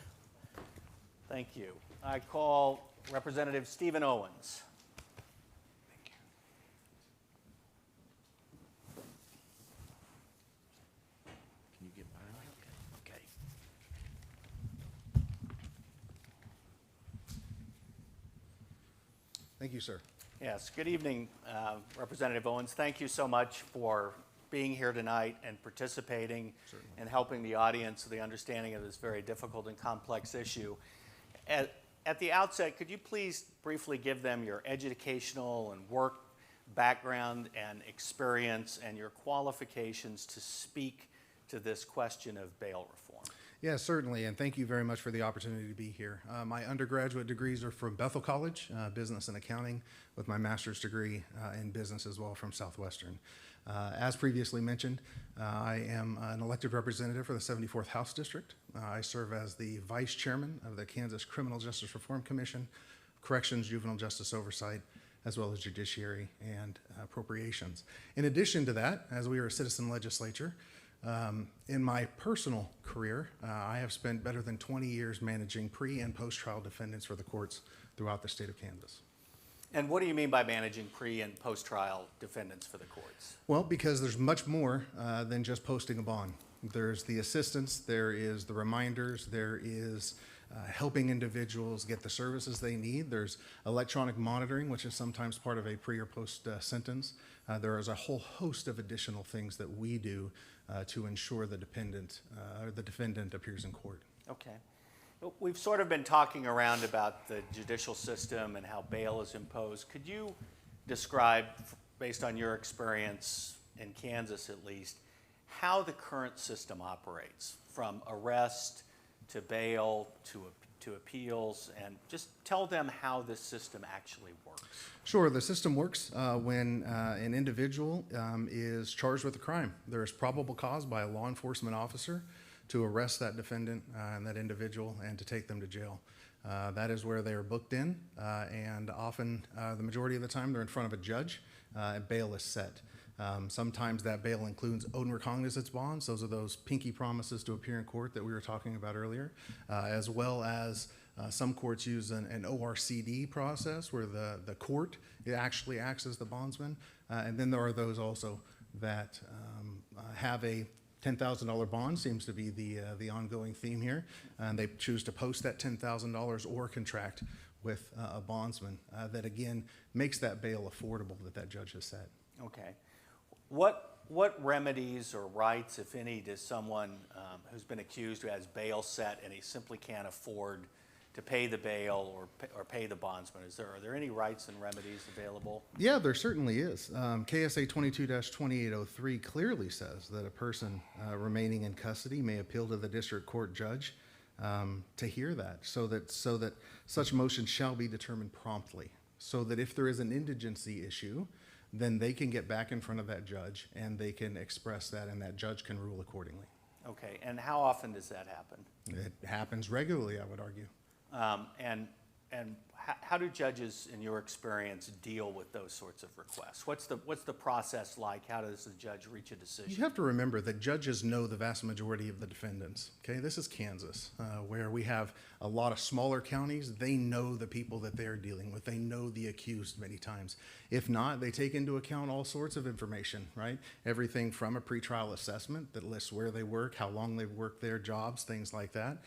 [SPEAKER 3] Thank you. I call Representative Stephen Owens.
[SPEAKER 1] Can you get behind me? Okay.
[SPEAKER 7] Thank you, sir.
[SPEAKER 3] Yes, good evening, Representative Owens. Thank you so much for being here tonight and participating and helping the audience with the understanding of this very difficult and complex issue. At the outset, could you please briefly give them your educational and work background and experience and your qualifications to speak to this question of bail reform?
[SPEAKER 7] Yeah, certainly, and thank you very much for the opportunity to be here. My undergraduate degrees are from Bethel College, business and accounting, with my master's degree in business as well from Southwestern. As previously mentioned, I am an elected representative for the 74th House District. I serve as the vice chairman of the Kansas Criminal Justice Reform Commission, Corrections, Juvenile Justice Oversight, as well as judiciary and appropriations. In addition to that, as we are a citizen legislature, in my personal career, I have spent better than 20 years managing pre- and post-trial defendants for the courts throughout the state of Kansas.
[SPEAKER 3] And what do you mean by managing pre- and post-trial defendants for the courts?
[SPEAKER 7] Well, because there's much more than just posting a bond. There's the assistance, there is the reminders, there is helping individuals get the services they need. There's electronic monitoring, which is sometimes part of a pre or post sentence. There is a whole host of additional things that we do to ensure the defendant appears in court.
[SPEAKER 3] Okay. We've sort of been talking around about the judicial system and how bail is imposed. Could you describe, based on your experience in Kansas at least, how the current system operates, from arrest to bail to appeals, and just tell them how this system actually works?
[SPEAKER 7] Sure, the system works when an individual is charged with a crime. There is probable cause by a law enforcement officer to arrest that defendant and that individual and to take them to jail. That is where they are booked in, and often, the majority of the time, they're in front of a judge, and bail is set. Sometimes that bail includes own recognizance bonds. Those are those pinky promises to appear in court that we were talking about earlier, as well as some courts use an ORCD process where the court actually acts as the bondsman. And then there are those also that have a $10,000 bond, seems to be the ongoing theme here, and they choose to post that $10,000 or contract with a bondsman that again makes that bail affordable that judge has set.
[SPEAKER 3] Okay. What remedies or rights, if any, does someone who's been accused, who has bail set and he simply can't afford to pay the bail or pay the bondsman? Are there any rights and remedies available?
[SPEAKER 7] Yeah, there certainly is. KSA 22-2803 clearly says that a person remaining in custody may appeal to the district court judge to hear that, so that such motion shall be determined promptly, so that if there is an indigency issue, then they can get back in front of that judge and they can express that, and that judge can rule accordingly.
[SPEAKER 3] Okay, and how often does that happen?
[SPEAKER 7] It happens regularly, I would argue.
[SPEAKER 3] And how do judges, in your experience, deal with those sorts of requests? What's the process like? How does the judge reach a decision?
[SPEAKER 7] You have to remember that judges know the vast majority of the defendants. Okay, this is Kansas, where we have a lot of smaller counties. They know the people that they're dealing with. They know the accused many times. If not, they take into account all sorts of information, right? Everything from a pretrial assessment that lists where they work, how long they've worked their jobs, things like that.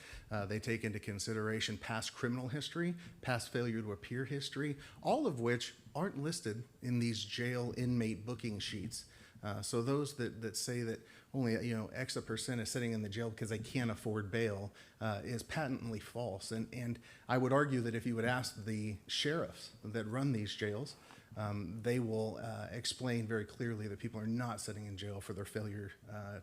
[SPEAKER 7] They take into consideration past criminal history, past failure to appear history, all of which aren't listed in these jail inmate booking sheets. So those that say that only X percent is sitting in the jail because they can't afford bail is patently false. And I would argue that if you would ask the sheriffs that run these jails, they will explain very clearly that people are not sitting in jail for their failure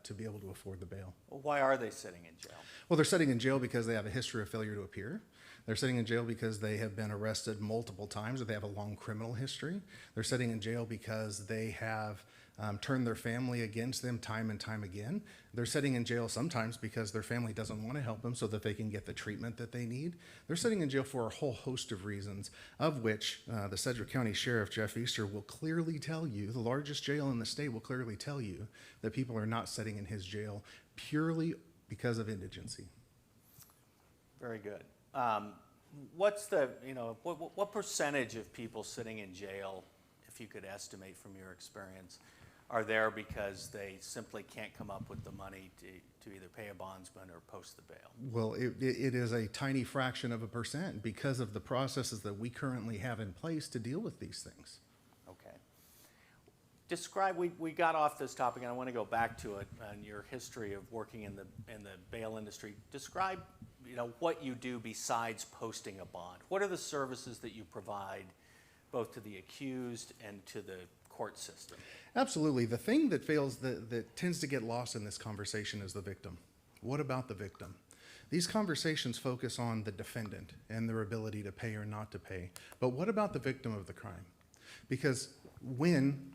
[SPEAKER 7] to be able to afford the bail.
[SPEAKER 3] Well, why are they sitting in jail?
[SPEAKER 7] Well, they're sitting in jail because they have a history of failure to appear. They're sitting in jail because they have been arrested multiple times or they have a long criminal history. They're sitting in jail because they have turned their family against them time and time again. They're sitting in jail sometimes because their family doesn't want to help them so that they can get the treatment that they need. They're sitting in jail for a whole host of reasons, of which the Sedgwick County Sheriff, Jeff Easter, will clearly tell you, the largest jail in the state will clearly tell you that people are not sitting in his jail purely because of indigency.
[SPEAKER 3] Very good. What's the, what percentage of people sitting in jail, if you could estimate from your experience, are there because they simply can't come up with the money to either pay a bondsman or post the bail? Well,
[SPEAKER 7] it is a tiny fraction of a percent because of the processes that we currently have in place to deal with these things.
[SPEAKER 3] Okay. Describe, we got off this topic and I want to go back to it and your history of working in the bail industry. Describe what you do besides posting a bond. What are the services that you provide both to the accused and to the court system?
[SPEAKER 7] Absolutely. The thing that fails, that tends to get lost in this conversation is the victim. What about the victim? These conversations focus on the defendant and their ability to pay or not to pay. But what about the victim of the crime? Because when,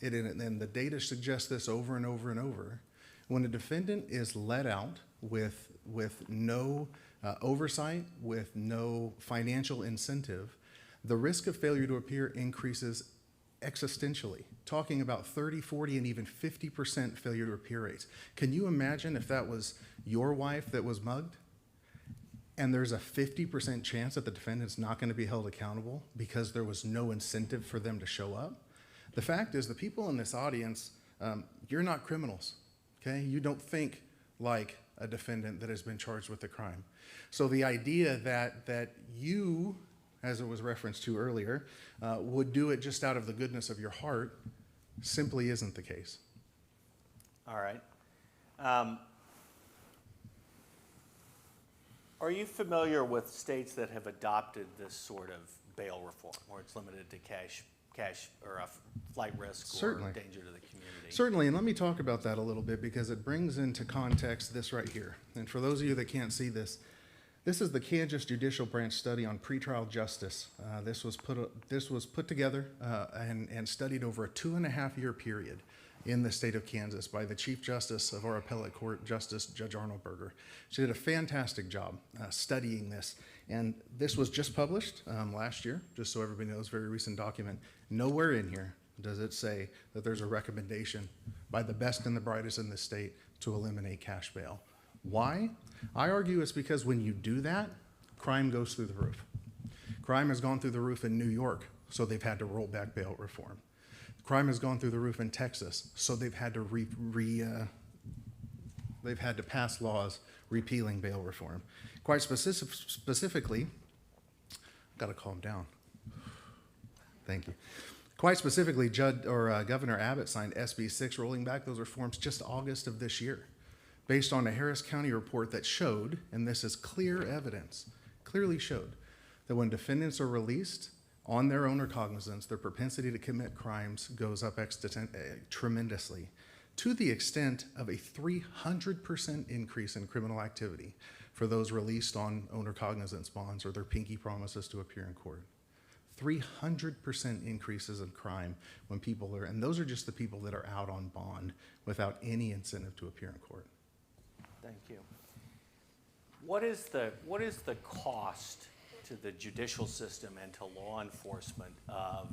[SPEAKER 7] and the data suggests this over and over and over, when a defendant is let out with no oversight, with no financial incentive, the risk of failure to appear increases existentially, talking about 30, 40, and even 50% failure to appear rates. Can you imagine if that was your wife that was mugged? And there's a 50% chance that the defendant's not going to be held accountable because there was no incentive for them to show up? The fact is, the people in this audience, you're not criminals, okay? You don't think like a defendant that has been charged with a crime. So the idea that you, as it was referenced to earlier, would do it just out of the goodness of your heart simply isn't the case.
[SPEAKER 3] All right. Are you familiar with states that have adopted this sort of bail reform, where it's limited to cash or a flight risk
[SPEAKER 7] Certainly.
[SPEAKER 3] or danger to the community?
[SPEAKER 7] Certainly, and let me talk about that a little bit because it brings into context this right here. And for those of you that can't see this, this is the Kansas Judicial Branch study on pretrial justice. This was put together and studied over a 2.5-year period in the state of Kansas by the Chief Justice of our appellate court, Justice Judge Arnold Burger. She did a fantastic job studying this. And this was just published last year, just so everybody knows, very recent document. Nowhere in here does it say that there's a recommendation by the best and the brightest in the state to eliminate cash bail. Why? I argue it's because when you do that, crime goes through the roof. Crime has gone through the roof in New York, so they've had to roll back bail reform. Crime has gone through the roof in Texas, so they've had to they've had to pass laws repealing bail reform. Quite specifically, I've got to calm down. Thank you. Quite specifically, Governor Abbott signed SB 6 rolling back those reforms just August of this year, based on a Harris County report that showed, and this is clear evidence, clearly showed, that when defendants are released on their own recognizance, their propensity to commit crimes goes up tremendously, to the extent of a 300% increase in criminal activity for those released on own recognizance bonds or their pinky promises to appear in court. 300% increases in crime when people are, and those are just the people that are out on bond without any incentive to appear in court.
[SPEAKER 3] Thank you. What is the cost to the judicial system and to law enforcement of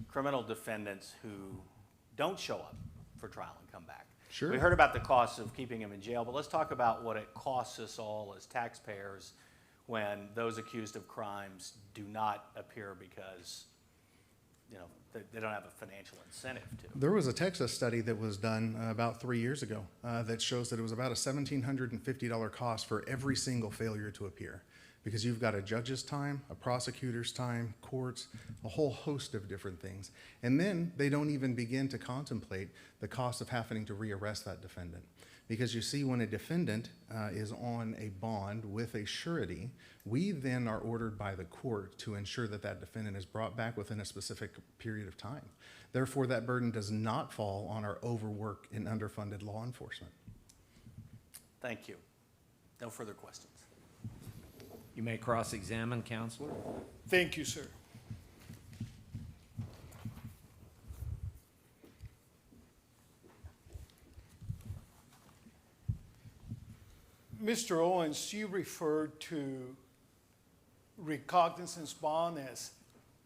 [SPEAKER 3] criminal defendants who don't show up for trial and come back?
[SPEAKER 7] Sure.
[SPEAKER 3] We heard about the costs of keeping them in jail, but let's talk about what it costs us all as taxpayers when those accused of crimes do not appear because, you know, they don't have a financial incentive to.
[SPEAKER 7] There was a Texas study that was done about 3 years ago that shows that it was about a $1,750 cost for every single failure to appear, because you've got a judge's time, a prosecutor's time, courts, a whole host of different things. And then they don't even begin to contemplate the cost of having to rearrest that defendant. Because you see, when a defendant is on a bond with a surety, we then are ordered by the court to ensure that that defendant is brought back within a specific period of time. Therefore, that burden does not fall on our overworked and underfunded law enforcement.
[SPEAKER 3] Thank you. No further questions.
[SPEAKER 1] You may cross-examine, Counselor.
[SPEAKER 2] Thank you, sir. Mr. Owens, you referred to recognizance bond as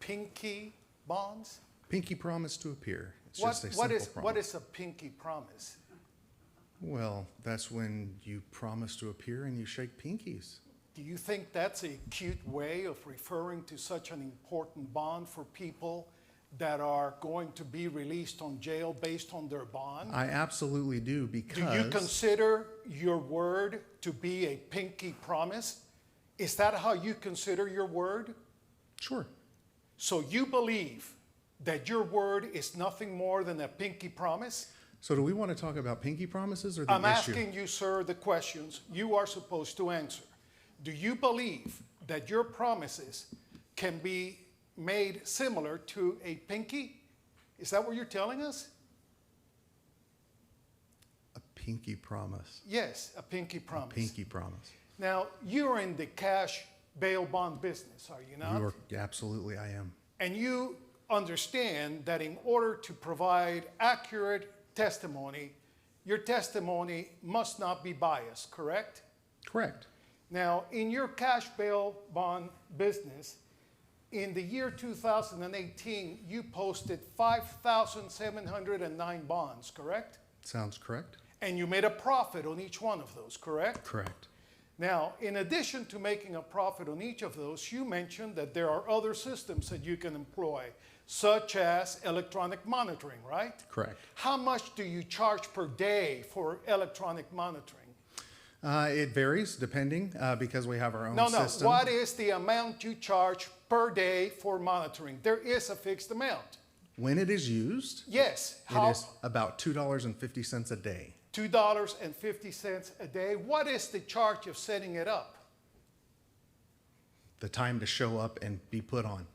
[SPEAKER 2] pinky bonds?
[SPEAKER 7] Pinky promise to appear. It's just a simple promise.
[SPEAKER 2] What is a pinky promise?
[SPEAKER 7] Well, that's when you promise to appear and you shake pinkies.
[SPEAKER 2] Do you think that's a cute way of referring to such an important bond for people that are going to be released on jail based on their bond?
[SPEAKER 7] I absolutely do, because...
[SPEAKER 2] Do you consider your word to be a pinky promise? Is that how you consider your word?
[SPEAKER 7] Sure.
[SPEAKER 2] So you believe that your word is nothing more than a pinky promise?
[SPEAKER 7] So do we want to talk about pinky promises or the
[SPEAKER 2] I'm
[SPEAKER 7] issue?
[SPEAKER 2] asking you, sir, the questions you are supposed to answer. Do you believe that your promises can be made similar to a pinky? Is that what you're telling us?
[SPEAKER 7] A pinky promise.
[SPEAKER 2] Yes, a pinky promise.
[SPEAKER 7] A pinky promise.
[SPEAKER 2] Now, you're in the cash bail bond business, are you not?
[SPEAKER 7] Absolutely, I am.
[SPEAKER 2] And you understand that in order to provide accurate testimony, your testimony must not be biased, correct?
[SPEAKER 7] Correct.
[SPEAKER 2] Now, in your cash bail bond business, in the year 2018, you posted 5,709 bonds, correct?
[SPEAKER 7] Sounds correct?
[SPEAKER 2] And you made a profit on each one of those, correct?
[SPEAKER 7] Correct.
[SPEAKER 2] Now, in addition to making a profit on each of those, you mentioned that there are other systems that you can employ, such as electronic monitoring, right?
[SPEAKER 7] Correct.
[SPEAKER 2] How much do you charge per day for electronic monitoring?
[SPEAKER 7] It varies depending, because we have our own
[SPEAKER 2] No,
[SPEAKER 7] system.
[SPEAKER 2] what is the amount you charge per day for monitoring? There is a fixed amount.
[SPEAKER 7] When it is used,
[SPEAKER 2] Yes.
[SPEAKER 7] it is about $2.50 a day.
[SPEAKER 2] $2.50 a day. What is the charge of setting it up?
[SPEAKER 7] The time to show up and be put on.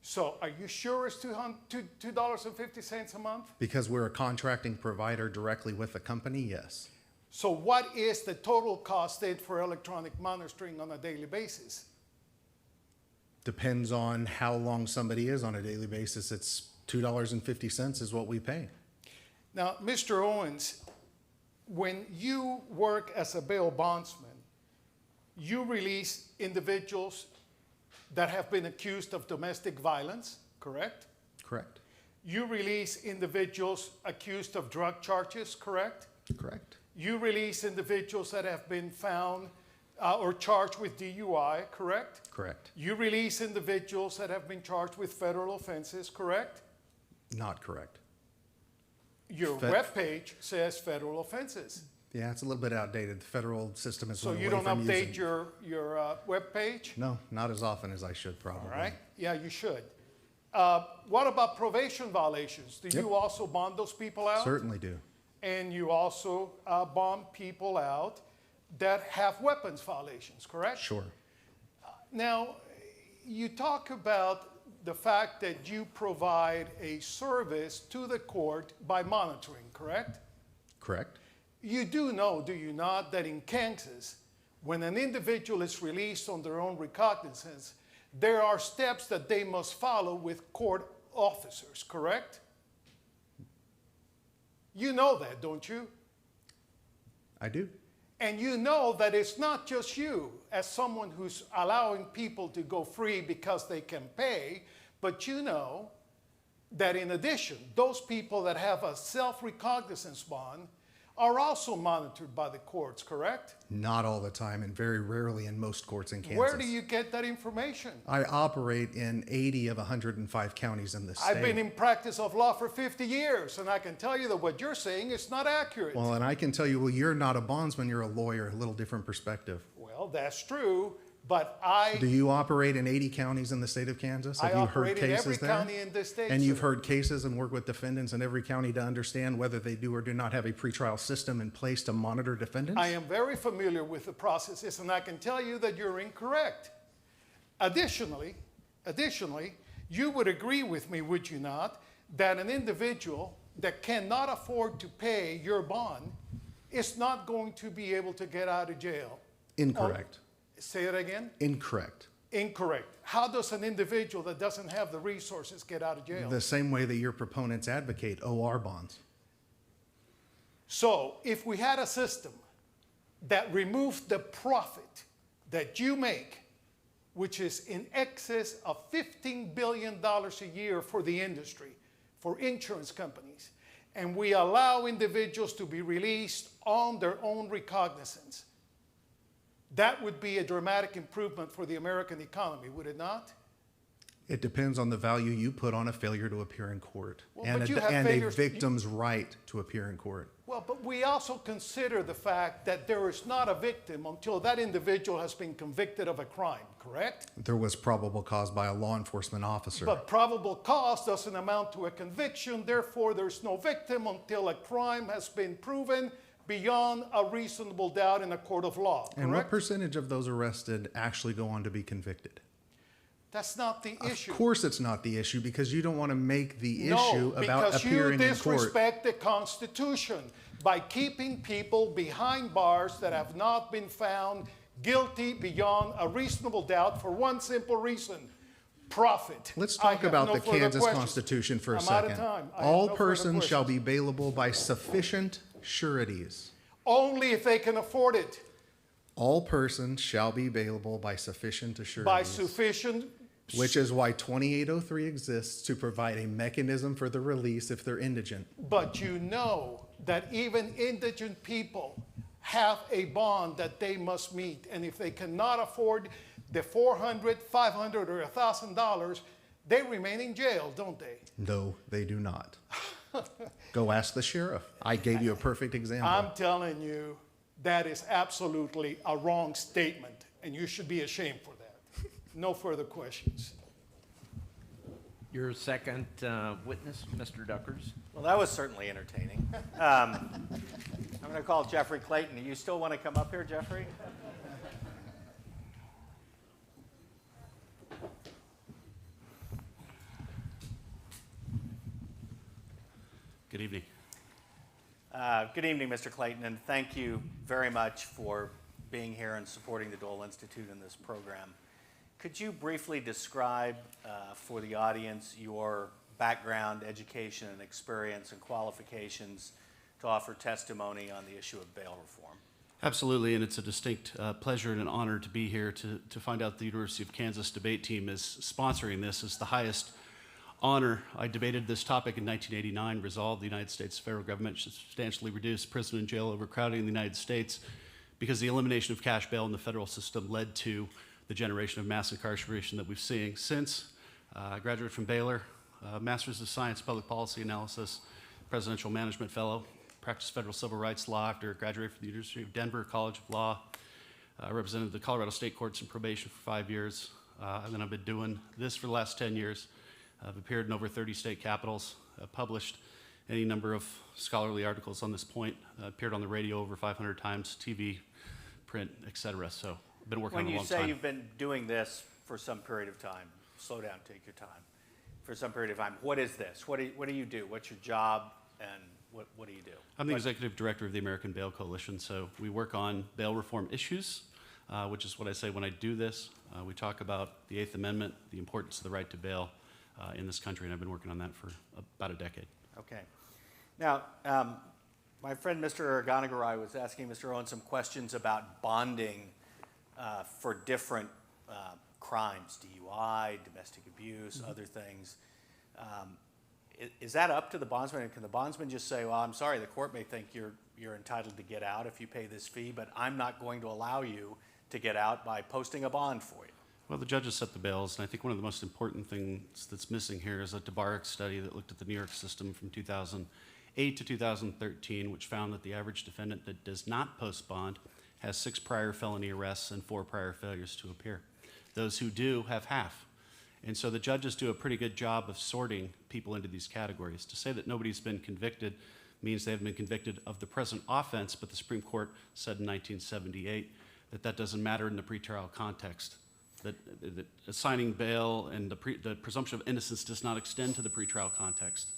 [SPEAKER 2] So are you sure it's $2.50 a month?
[SPEAKER 7] Because we're a contracting provider directly with the company, yes.
[SPEAKER 2] So what is the total cost then for electronic monitoring on a daily basis?
[SPEAKER 7] Depends on how long somebody is on a daily basis. It's $2.50 is what we pay.
[SPEAKER 2] Now, Mr. Owens, when you work as a bail bondsman, you release individuals that have been accused of domestic violence, correct?
[SPEAKER 7] Correct.
[SPEAKER 2] You release individuals accused of drug charges, correct?
[SPEAKER 7] Correct.
[SPEAKER 2] You release individuals that have been found or charged with DUI, correct?
[SPEAKER 7] Correct.
[SPEAKER 2] You release individuals that have been charged with federal offenses, correct?
[SPEAKER 7] Not correct.
[SPEAKER 2] Your webpage says federal offenses.
[SPEAKER 7] Yeah, it's a little bit outdated. The federal system is
[SPEAKER 2] So
[SPEAKER 7] one
[SPEAKER 2] you
[SPEAKER 7] away
[SPEAKER 2] don't
[SPEAKER 7] from
[SPEAKER 2] update
[SPEAKER 7] using-
[SPEAKER 2] your webpage?
[SPEAKER 7] No, not as often as I should probably.
[SPEAKER 2] All right, yeah, you should. What about probation violations? Do you also bond those people out?
[SPEAKER 7] Certainly do.
[SPEAKER 2] And you also bond people out that have weapons violations, correct?
[SPEAKER 7] Sure.
[SPEAKER 2] Now, you talk about the fact that you provide a service to the court by monitoring, correct?
[SPEAKER 7] Correct.
[SPEAKER 2] You do know, do you not, that in Kansas, when an individual is released on their own recognizance, there are steps that they must follow with court officers, correct? You know that, don't you?
[SPEAKER 7] I do.
[SPEAKER 2] And you know that it's not just you as someone who's allowing people to go free because they can pay, but you know that in addition, those people that have a self-recognizance bond are also monitored by the courts, correct?
[SPEAKER 7] Not all the time, and very rarely in most courts in Kansas.
[SPEAKER 2] Where do you get that information?
[SPEAKER 7] I operate in 80 of 105 counties in the state.
[SPEAKER 2] I've been in practice of law for 50 years, and I can tell you that what you're saying is not accurate.
[SPEAKER 7] Well, and I can tell you, well, you're not a bondsman, you're a lawyer, a little different perspective.
[SPEAKER 2] Well, that's true, but
[SPEAKER 7] Do you operate in 80 counties in the state of Kansas? Have
[SPEAKER 2] I
[SPEAKER 7] you heard
[SPEAKER 2] operate in
[SPEAKER 7] cases
[SPEAKER 2] every
[SPEAKER 7] there?
[SPEAKER 2] county in this state.
[SPEAKER 7] And you've
[SPEAKER 2] sir.
[SPEAKER 7] heard cases and work with defendants in every county to understand whether they do or do not have a pretrial system in place to monitor defendants?
[SPEAKER 2] I am very familiar with the processes, and I can tell you that you're incorrect. Additionally, you would agree with me, would you not, that an individual that cannot afford to pay your bond is not going to be able to get out of jail?
[SPEAKER 7] Incorrect.
[SPEAKER 2] Say it again?
[SPEAKER 7] Incorrect.
[SPEAKER 2] Incorrect. How does an individual that doesn't have the resources get out of jail?
[SPEAKER 7] The same way that your proponents advocate OR bonds.
[SPEAKER 2] So if we had a system that removed the profit that you make, which is in excess of $15 billion a year for the industry, for insurance companies, and we allow individuals to be released on their own recognizance, that would be a dramatic improvement for the American economy, would it not?
[SPEAKER 7] It depends on the value you put on a failure to appear in court
[SPEAKER 2] Well,
[SPEAKER 7] and,
[SPEAKER 2] but you have
[SPEAKER 7] a
[SPEAKER 2] failures-
[SPEAKER 7] victim's right to appear in court.
[SPEAKER 2] Well, but we also consider the fact that there is not a victim until that individual has been convicted of a crime, correct?
[SPEAKER 7] There was probable cause by a law enforcement officer.
[SPEAKER 2] But probable cause doesn't amount to a conviction, therefore there's no victim until a crime has been proven beyond a reasonable doubt in a court of law, correct?
[SPEAKER 7] And what percentage of those arrested actually go on to be convicted?
[SPEAKER 2] That's not the issue.
[SPEAKER 7] Of course it's not the issue, because you don't want to make the issue about appearing
[SPEAKER 2] No,
[SPEAKER 7] in
[SPEAKER 2] because you
[SPEAKER 7] court.
[SPEAKER 2] disrespect the Constitution by keeping people behind bars that have not been found guilty beyond a reasonable doubt for one simple reason: profit.
[SPEAKER 7] Let's
[SPEAKER 2] I
[SPEAKER 7] talk
[SPEAKER 2] have
[SPEAKER 7] about
[SPEAKER 2] no
[SPEAKER 7] the
[SPEAKER 2] further
[SPEAKER 7] Kansas
[SPEAKER 2] questions.
[SPEAKER 7] Constitution for a
[SPEAKER 2] I'm out of
[SPEAKER 7] second.
[SPEAKER 2] time. I have
[SPEAKER 7] All
[SPEAKER 2] no further
[SPEAKER 7] persons shall be
[SPEAKER 2] questions.
[SPEAKER 7] bailable by sufficient sureties.
[SPEAKER 2] Only if they can afford it.
[SPEAKER 7] All persons shall be bailable by sufficient sureties.
[SPEAKER 2] By sufficient
[SPEAKER 7] which is why 2803 exists to provide a mechanism for the release if they're indigent.
[SPEAKER 2] But you know that even indigent people have a bond that they must meet. And if they cannot afford the $400, $500, or $1,000, they remain in jail, don't they?
[SPEAKER 7] No, they do not. Go ask the sheriff. I gave you a perfect example.
[SPEAKER 2] I'm telling you, that is absolutely a wrong statement, and you should be ashamed for that. No further questions.
[SPEAKER 1] Your second witness, Mr. Duckers.
[SPEAKER 3] Well, that was certainly entertaining. I'm going to call Jeffrey Clayton. Do you still want to come up here, Jeffrey?
[SPEAKER 8] Good evening.
[SPEAKER 3] Good evening, Mr. Clayton, and thank you very much for being here and supporting the Dole Institute in this program. Could you briefly describe for the audience your background, education, and experience and qualifications to offer testimony on the issue of bail reform?
[SPEAKER 8] Absolutely, and it's a distinct pleasure and an honor to be here to find out the University of Kansas debate team is sponsoring this. It's the highest honor. I debated this topic in 1989, resolved the United States federal government should substantially reduce prison and jail overcrowding in the United States because the elimination of cash bail in the federal system led to the generation of mass incarceration that we've seen since. I graduated from Baylor, Master's of Science, Public Policy Analysis, Presidential Management Fellow, practiced federal civil rights law after graduating from the University of Denver College of Law. I represented the Colorado State Courts in probation for 5 years, and then I've been doing this for the last 10 years. I've appeared in over 30 state capitals, published any number of scholarly articles on this point, appeared on the radio over 500 times, TV, print, etc. So I've been working on it a long time.
[SPEAKER 3] When you say you've been doing this for some period of time, slow down, take your time. For some period of time, what is this? What do you do? What's your job, and what do you do?
[SPEAKER 8] I'm the executive director of the American Bail Coalition, so we work on bail reform issues, which is what I say when I do this. We talk about the Eighth Amendment, the importance of the right to bail in this country, and I've been working on that for about a decade.
[SPEAKER 3] Okay. Now, my friend Mr. Irigonegaray was asking Mr. Owen some questions about bonding for different crimes, DUI, domestic abuse, other things. Is that up to the bondsman? And can the bondsman just say, well, I'm sorry, the court may think you're entitled to get out if you pay this fee, but I'm not going to allow you to get out by posting a bond for you?
[SPEAKER 8] Well, the judges set the bails, and I think one of the most important things that's missing here is a DeBarek study that looked at the New York system from 2008 to 2013, which found that the average defendant that does not post bond has 6 prior felony arrests and 4 prior failures to appear. Those who do have half. And so the judges do a pretty good job of sorting people into these categories. To say that nobody's been convicted means they haven't been convicted of the present offense, but the Supreme Court said in 1978 that that doesn't matter in the pretrial context. That assigning bail and the presumption of innocence does not extend to the pretrial context.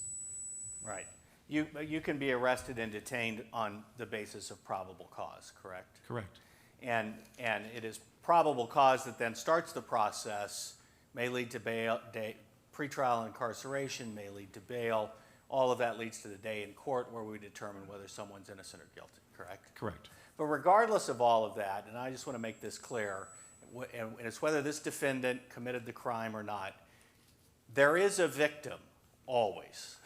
[SPEAKER 3] Right. You can be arrested and detained on the basis of probable cause, correct?
[SPEAKER 8] Correct.
[SPEAKER 3] And it is probable cause that then starts the process, may lead to bail, pretrial incarceration, may lead to bail. All of that leads to the day in court where we determine whether someone's innocent or guilty, correct?
[SPEAKER 8] Correct.
[SPEAKER 3] But regardless of all of that, and I just want to make this clear, and it's whether this defendant committed the crime or not, there is a victim always,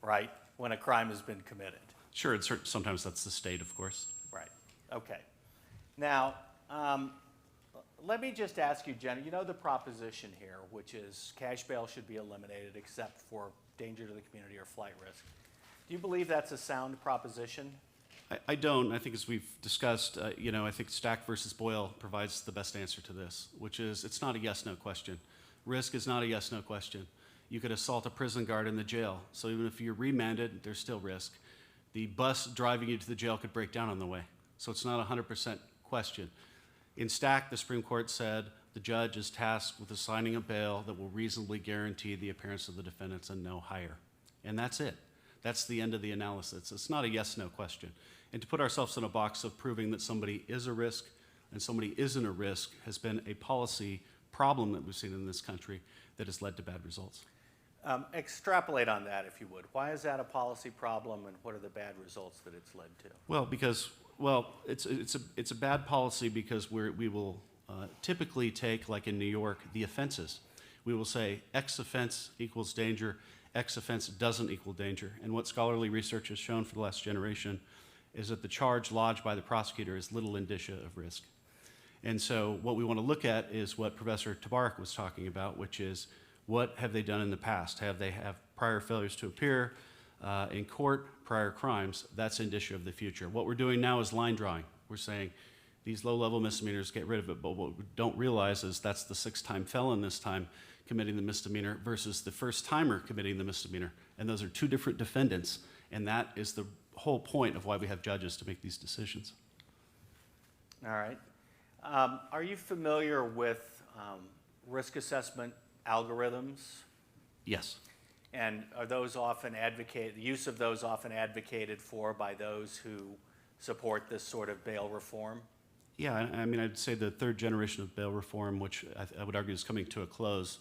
[SPEAKER 3] right, when a crime has been committed.
[SPEAKER 8] Sure, and sometimes that's the state, of course.
[SPEAKER 3] Right. Okay. Now, let me just ask you, Jenna, you know the proposition here, which is cash bail should be eliminated except for danger to the community or flight risk. Do you believe that's a sound proposition?
[SPEAKER 8] I don't. I think as we've discussed, I think Stack versus Boyle provides the best answer to this, which is it's not a yes-no question. Risk is not a yes-no question. You could assault a prison guard in the jail, so even if you're remanded, there's still risk. The bus driving you to the jail could break down on the way, so it's not a 100% question. In Stack, the Supreme Court said the judge is tasked with assigning a bail that will reasonably guarantee the appearance of the defendants and no higher. And that's it. That's the end of the analysis. It's not a yes-no question. And to put ourselves in a box of proving that somebody is a risk and somebody isn't a risk has been a policy problem that we've seen in this country that has led to bad results.
[SPEAKER 3] Extrapolate on that, if you would. Why is that a policy problem, and what are the bad results that it's led to?
[SPEAKER 8] Well, it's a bad policy because we will typically take, like in New York, the offenses. we will say X offense equals danger, X offense doesn't equal danger. And what scholarly research has shown for the last generation is that the charge lodged by the prosecutor is little indicia of risk. And so what we want to look at is what Professor Tabarrok was talking about, which is what have they done in the past? Have they have prior failures to appear in court, prior crimes? That's indicia of the future. What we're doing now is line drawing. We're saying these low-level misdemeanors, get rid of it, but what we don't realize is that's the 6-time felon this time committing the misdemeanor versus the first-timer committing the misdemeanor. And those are two different defendants, and that is the whole point of why we have judges to make these decisions.
[SPEAKER 3] All right. Are you familiar with risk assessment algorithms?
[SPEAKER 8] Yes.
[SPEAKER 3] And are those often the use of those often advocated for by those who support this sort of bail reform?
[SPEAKER 8] Yeah, I mean, I'd say the third generation of bail reform, which I would argue is coming to a close,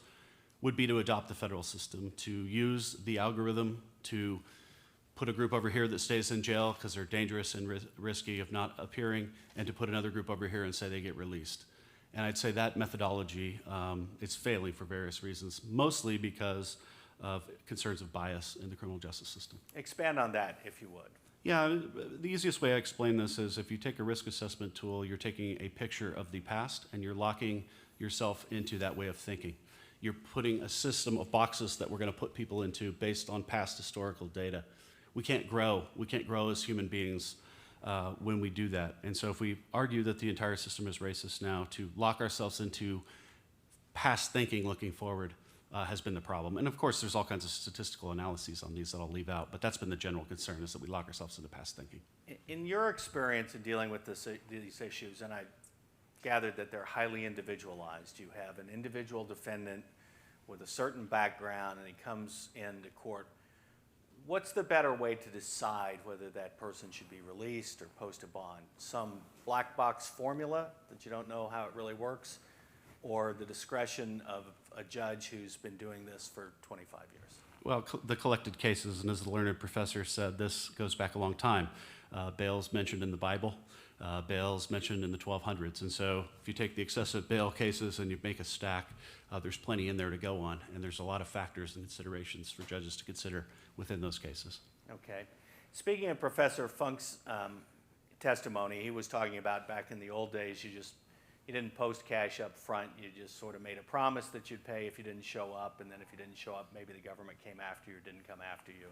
[SPEAKER 8] would be to adopt the federal system, to use the algorithm to put a group over here that stays in jail because they're dangerous and risky of not appearing, and to put another group over here and say they get released. And I'd say that methodology is failing for various reasons, mostly because of concerns of bias in the criminal justice system.
[SPEAKER 3] Expand on that, if you would.
[SPEAKER 8] Yeah, the easiest way I explain this is if you take a risk assessment tool, you're taking a picture of the past and you're locking yourself into that way of thinking. You're putting a system of boxes that we're going to put people into based on past historical data. We can't grow. We can't grow as human beings when we do that. And so if we argue that the entire system is racist now, to lock ourselves into past thinking looking forward has been the problem. And of course, there's all kinds of statistical analyses on these that I'll leave out, but that's been the general concern, is that we lock ourselves into past thinking.
[SPEAKER 3] In your experience in dealing with these issues, and I gathered that they're highly individualized. You have an individual defendant with a certain background, and he comes into court. What's the better way to decide whether that person should be released or post a bond? Some black box formula that you don't know how it really works, or the discretion of a judge who's been doing this for 25 years?
[SPEAKER 8] Well, the collected cases, and as the learned professor said, this goes back a long time. Bail's mentioned in the Bible. Bail's mentioned in the 1200s. And so if you take the excessive bail cases and you make a stack, there's plenty in there to go on. And there's a lot of factors and considerations for judges to consider within those cases.
[SPEAKER 3] Okay. Speaking of Professor Funk's testimony, he was talking about back in the old days, you didn't post cash up front. You just sort of made a promise that you'd pay if you didn't show up, and then if you didn't show up, maybe the government came after you or didn't come after you.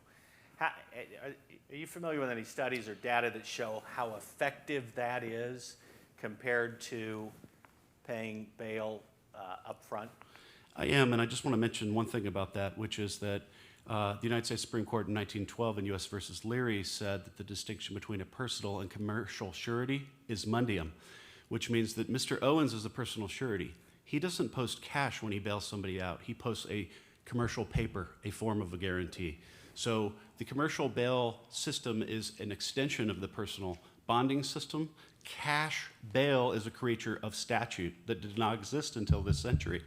[SPEAKER 3] Are you familiar with any studies or data that show how effective that is compared to paying bail up front?
[SPEAKER 8] I am, and I just want to mention one thing about that, which is that the United States Supreme Court in 1912 in U.S. versus Leary said that the distinction between a personal and commercial surety is mundium, which means that Mr. Owens is a personal surety. He doesn't post cash when he bails somebody out. He posts a commercial paper, a form of a guarantee. So the commercial bail system is an extension of the personal bonding system. Cash bail is a creature of statute that did not exist until this century.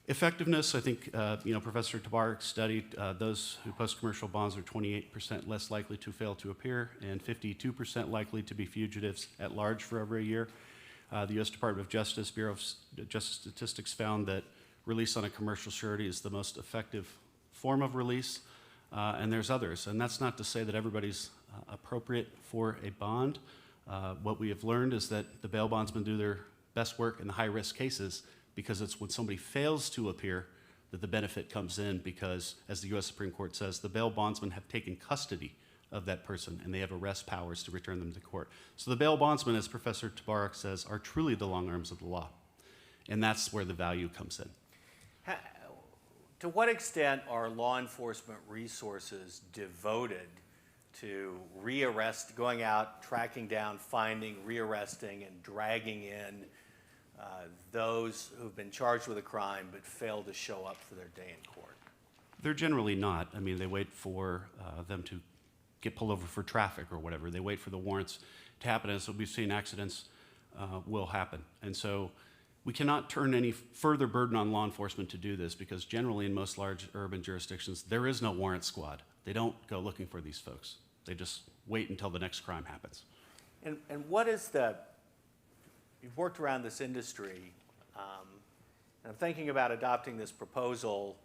[SPEAKER 8] Effectiveness, I think, Professor Tabarrok studied those who post commercial bonds are 28% less likely to fail to appear and 52% likely to be fugitives at large for over a year. The U.S. Department of Justice, Bureau of Justice Statistics found that release on a commercial surety is the most effective form of release, and there's others. And that's not to say that everybody's appropriate for a bond. What we have learned is that the bail bondsmen do their best work in the high-risk cases, because it's when somebody fails to appear that the benefit comes in, because, as the U.S. Supreme Court says, the bail bondsmen have taken custody of that person and they have arrest powers to return them to court. So the bail bondsmen, as Professor Tabarrok says, are truly the long arms of the law. And that's where the value comes in.
[SPEAKER 3] To what extent are law enforcement resources devoted to rearrest, going out, tracking down, finding, rearresting, and dragging in those who've been charged with a crime but failed to show up for their day in court?
[SPEAKER 8] They're generally not. I mean, they wait for them to get pulled over for traffic or whatever. They wait for the warrants to happen. And so we've seen accidents will happen. And so we cannot turn any further burden on law enforcement to do this, because generally in most large urban jurisdictions, there is no warrant squad. They don't go looking for these folks. They just wait until the next crime happens.
[SPEAKER 3] And what is you've worked around this industry, And I'm thinking about adopting this proposal,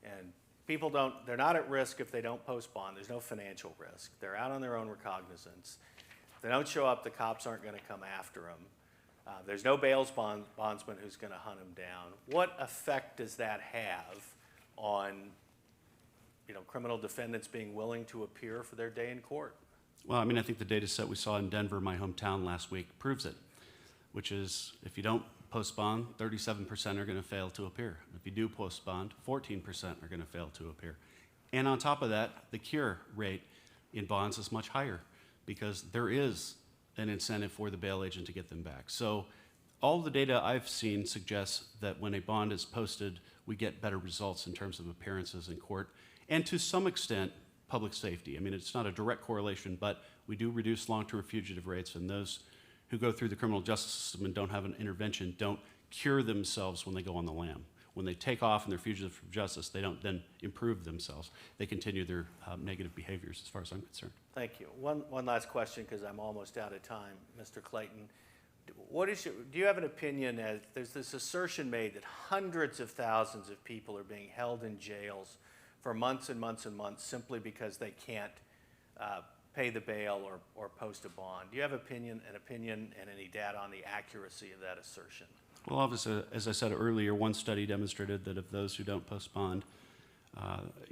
[SPEAKER 3] and people they're not at risk if they don't post bond. There's no financial risk. They're out on their own recognizance. If they don't show up, the cops aren't going to come after them. There's no bail bondsman who's going to hunt them down. What effect does that have on, criminal defendants being willing to appear for their day in court?
[SPEAKER 8] Well, I mean, I think the data set we saw in Denver, my hometown, last week proves it, which is if you don't post bond, 37% are going to fail to appear. If you do post bond, 14% are going to fail to appear. And on top of that, the cure rate in bonds is much higher because there is an incentive for the bail agent to get them back. So all the data I've seen suggests that when a bond is posted, we get better results in terms of appearances in court and to some extent, public safety. I mean, it's not a direct correlation, but we do reduce long-term fugitive rates, and those who go through the criminal justice system and don't have an intervention don't cure themselves when they go on the lam. When they take off and they're fugitive from justice, they don't then improve themselves. They continue their negative behaviors as far as I'm concerned.
[SPEAKER 3] Thank you. One last question, because I'm almost out of time, Mr. Clayton. Do you have an opinion as there's this assertion made that hundreds of thousands of people are being held in jails for months and months and months simply because they can't pay the bail or post a bond? Do you have an opinion and any data on the accuracy of that assertion?
[SPEAKER 8] Well, obviously, as I said earlier, one study demonstrated that of those who don't post bond,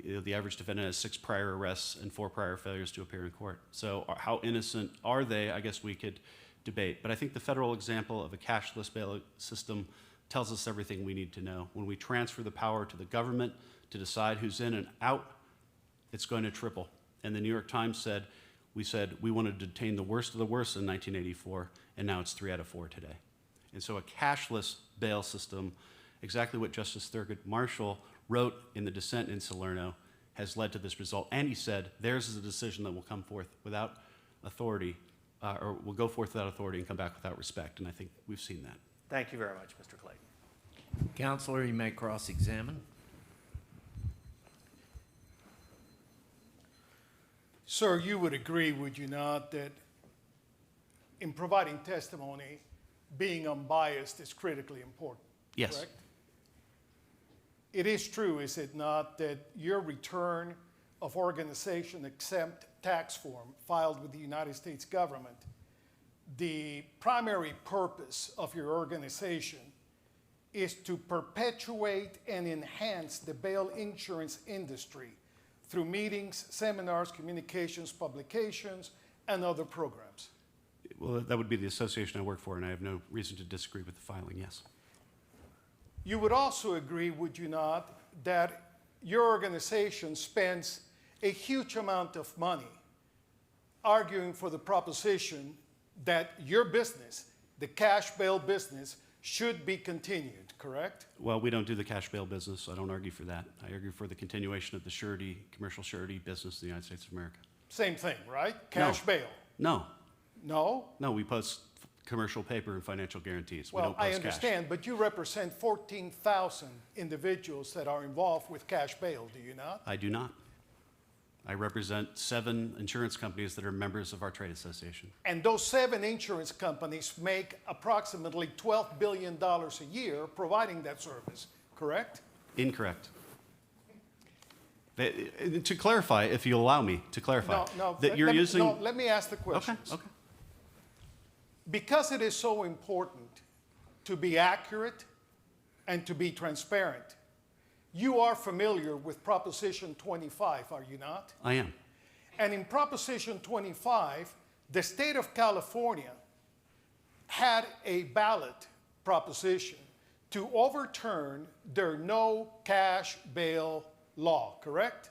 [SPEAKER 8] the average defendant has 6 prior arrests and 4 prior failures to appear in court. So how innocent are they? I guess we could debate. But I think the federal example of a cashless bail system tells us everything we need to know. When we transfer the power to the government to decide who's in and out, it's going to triple. And the New York Times said we wanted to detain the worst of the worst in 1984, and now it's 3 out of 4 today. And so a cashless bail system, exactly what Justice Thurgood Marshall wrote in the dissent in Salerno, has led to this result. And he said theirs is a decision that will come forth without authority, or will go forth without authority and come back without respect. And I think we've seen that.
[SPEAKER 3] Thank you very much, Mr. Clayton.
[SPEAKER 1] Counselor, you may cross-examine.
[SPEAKER 2] Sir, you would agree, would you not, that in providing testimony, being unbiased is critically important?
[SPEAKER 8] Yes.
[SPEAKER 2] Correct? It is true, is it not, that your return of organization exempt tax form filed with the United States government, the primary purpose of your organization is to perpetuate and enhance the bail insurance industry through meetings, seminars, communications, publications, and other programs?
[SPEAKER 8] Well, that would be the association I work for, and I have no reason to disagree with the filing, yes.
[SPEAKER 2] You would also agree, would you not, that your organization spends a huge amount of money arguing for the proposition that your business, the cash bail business, should be continued, correct?
[SPEAKER 8] Well, we don't do the cash bail business, so I don't argue for that. I argue for the continuation of the surety, commercial surety business in the United States of America.
[SPEAKER 2] Same thing, right? Cash bail.
[SPEAKER 8] No.
[SPEAKER 2] No?
[SPEAKER 8] No, we post commercial paper and financial guarantees. We
[SPEAKER 2] Well,
[SPEAKER 8] don't post
[SPEAKER 2] I understand, but you represent 14,000 individuals that are involved with cash bail, do you not?
[SPEAKER 8] I do not. I represent 7 insurance companies that are members of our trade association.
[SPEAKER 2] And those 7 insurance companies make approximately $12 billion a year providing that service, correct?
[SPEAKER 8] Incorrect. To clarify, if you allow me to clarify,
[SPEAKER 2] let me ask the questions.
[SPEAKER 8] Okay.
[SPEAKER 2] Because it is so important to be accurate and to be transparent, you are familiar with Proposition 25, are you not?
[SPEAKER 8] I am.
[SPEAKER 2] And in Proposition 25, the state of California had a ballot proposition to overturn their no cash bail law, correct?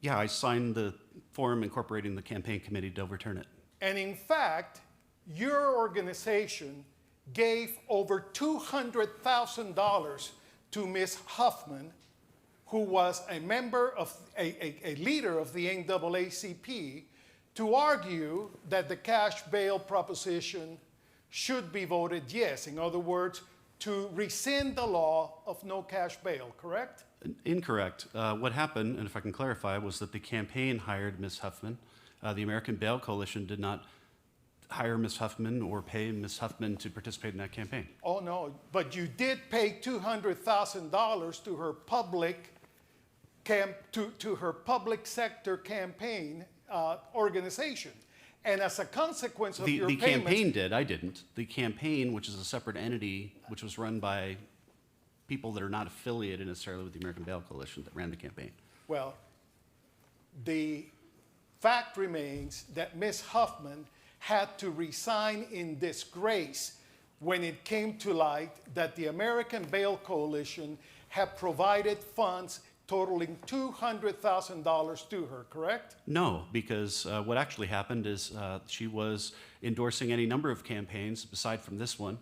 [SPEAKER 8] Yeah, I signed the form incorporating the campaign committee to overturn it.
[SPEAKER 2] And in fact, your organization gave over $200,000 to Ms. Huffman, who was a member of, a leader of the NAACP, to argue that the cash bail proposition should be voted yes. In other words, to rescind the law of no cash bail, correct?
[SPEAKER 8] Incorrect. What happened, and if I can clarify, was that the campaign hired Ms. Huffman. The American Bail Coalition did not hire Ms. Huffman or pay Ms. Huffman to participate in that campaign.
[SPEAKER 2] Oh, no, but you did pay $200,000 to her to her public sector campaign organization. And as a consequence of your
[SPEAKER 8] The
[SPEAKER 2] payments...
[SPEAKER 8] campaign did, I didn't. The campaign, which is a separate entity, which was run by people that are not affiliated necessarily with the American Bail Coalition that ran the campaign.
[SPEAKER 2] Well, the fact remains that Ms. Huffman had to resign in disgrace when it came to light that the American Bail Coalition had provided funds totaling $200,000 to her, correct?
[SPEAKER 8] No, because what actually happened is she was endorsing any number of campaigns, aside from this one,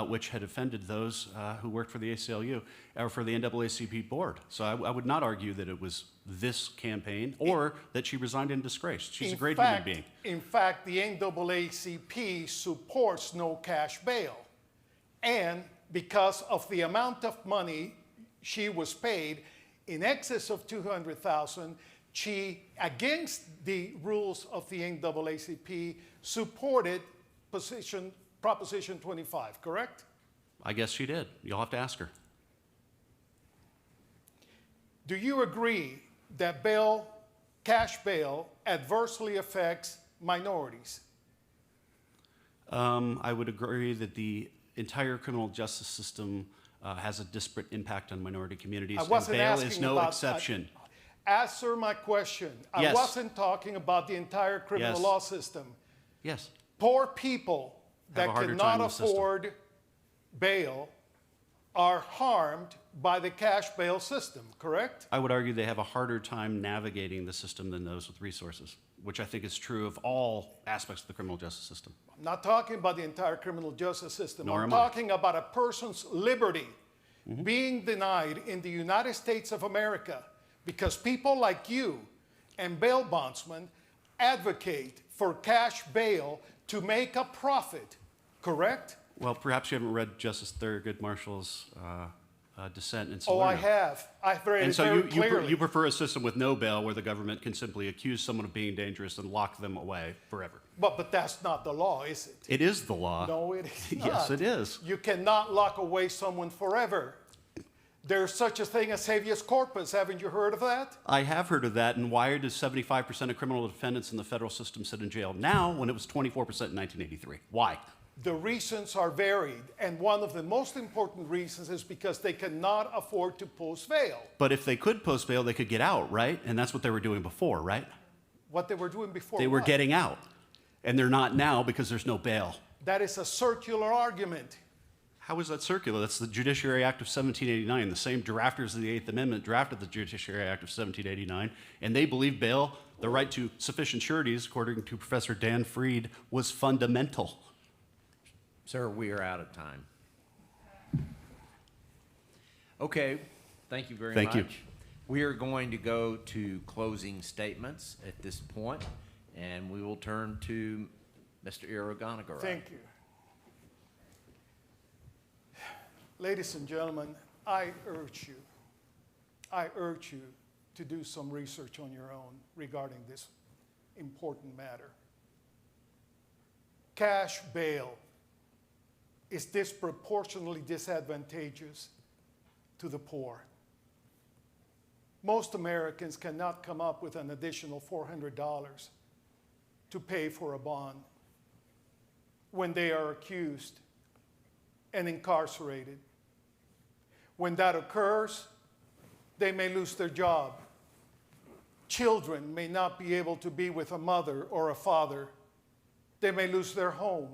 [SPEAKER 8] which had offended those who worked for the ACLU or for the NAACP board. So I would not argue that it was this campaign or that she resigned in disgrace. She's a great human being.
[SPEAKER 2] In fact, the NAACP supports no cash bail. And because of the amount of money she was paid, in excess of $200,000, she, against the rules of the NAACP, supported Proposition 25, correct?
[SPEAKER 8] I guess she did. You'll have to ask her.
[SPEAKER 2] Do you agree that cash bail adversely affects minorities?
[SPEAKER 8] I would agree that the entire criminal justice system has a disparate impact on minority communities, and bail is no exception.
[SPEAKER 2] Answer my question.
[SPEAKER 8] Yes.
[SPEAKER 2] I wasn't talking about the entire criminal
[SPEAKER 8] Yes.
[SPEAKER 2] law system.
[SPEAKER 8] Yes.
[SPEAKER 2] Poor people
[SPEAKER 8] Have a
[SPEAKER 2] that
[SPEAKER 8] harder
[SPEAKER 2] cannot
[SPEAKER 8] time with the system.
[SPEAKER 2] afford bail are harmed by the cash bail system, correct?
[SPEAKER 8] I would argue they have a harder time navigating the system than those with resources, which I think is true of all aspects of the criminal justice system.
[SPEAKER 2] I'm not talking about the entire criminal justice system.
[SPEAKER 8] Nor
[SPEAKER 2] I'm
[SPEAKER 8] am I.
[SPEAKER 2] talking about a person's liberty being denied in the United States of America because people like you and bail bondsmen advocate for cash bail to make a profit, correct?
[SPEAKER 8] Well, perhaps you haven't read Justice Thurgood Marshall's dissent in
[SPEAKER 2] Oh,
[SPEAKER 8] Salerno.
[SPEAKER 2] I have. I've read
[SPEAKER 8] And
[SPEAKER 2] it
[SPEAKER 8] so
[SPEAKER 2] very
[SPEAKER 8] you
[SPEAKER 2] clearly.
[SPEAKER 8] prefer a system with no bail where the government can simply accuse someone of being dangerous and lock them away forever.
[SPEAKER 2] But that's not the law, is it?
[SPEAKER 8] It is the law.
[SPEAKER 2] No, it is not.
[SPEAKER 8] Yes, it is.
[SPEAKER 2] You cannot lock away someone forever. There's such a thing as habeas corpus. Haven't you heard of that?
[SPEAKER 8] I have heard of that, and why does 75% of criminal defendants in the federal system sit in jail now when it was 24% in 1983? Why?
[SPEAKER 2] The reasons are varied, and one of the most important reasons is because they cannot afford to post bail.
[SPEAKER 8] But if they could post bail, they could get out, right? And that's what they were doing before, right?
[SPEAKER 2] What they were doing before.
[SPEAKER 8] They were
[SPEAKER 2] what?
[SPEAKER 8] getting out, and they're not now because there's no bail.
[SPEAKER 2] That is a circular argument.
[SPEAKER 8] How is that circular? That's the Judiciary Act of 1789. The same drafters of the Eighth Amendment drafted the Judiciary Act of 1789, and they believed bail, the right to sufficient sureties, according to Professor Dan Freed, was fundamental.
[SPEAKER 1] Sir, we are out of time. Okay, thank you very much.
[SPEAKER 8] Thank you.
[SPEAKER 1] We are going to go to closing statements at this point, and we will turn to Mr. Irigonegaray.
[SPEAKER 2] Thank you. Ladies and gentlemen, I urge you to do some research on your own regarding this important matter. Cash bail is disproportionately disadvantageous to the poor. Most Americans cannot come up with an additional $400 to pay for a bond when they are accused and incarcerated. When that occurs, they may lose their job. Children may not be able to be with a mother or a father. They may lose their home.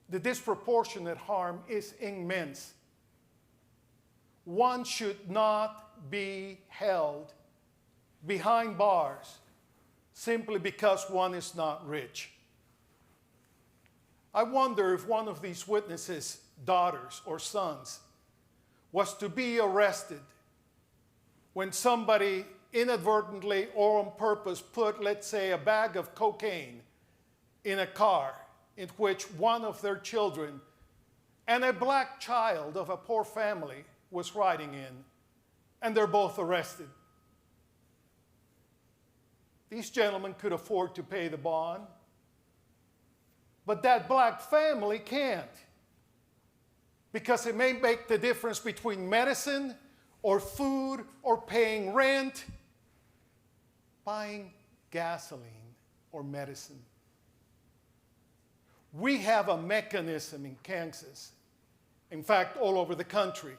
[SPEAKER 2] The disproportionate harm is immense. One should not be held behind bars simply because one is not rich. I wonder if one of these witnesses' daughters or sons was to be arrested when somebody inadvertently or on purpose put, let's say, a bag of cocaine in a car in which one of their children and a black child of a poor family was riding in, and they're both arrested. These gentlemen could afford to pay the bond. but that black family can't, because it may make the difference between medicine or food or paying rent, buying gasoline or medicine. We have a mechanism in Kansas, in fact, all over the country,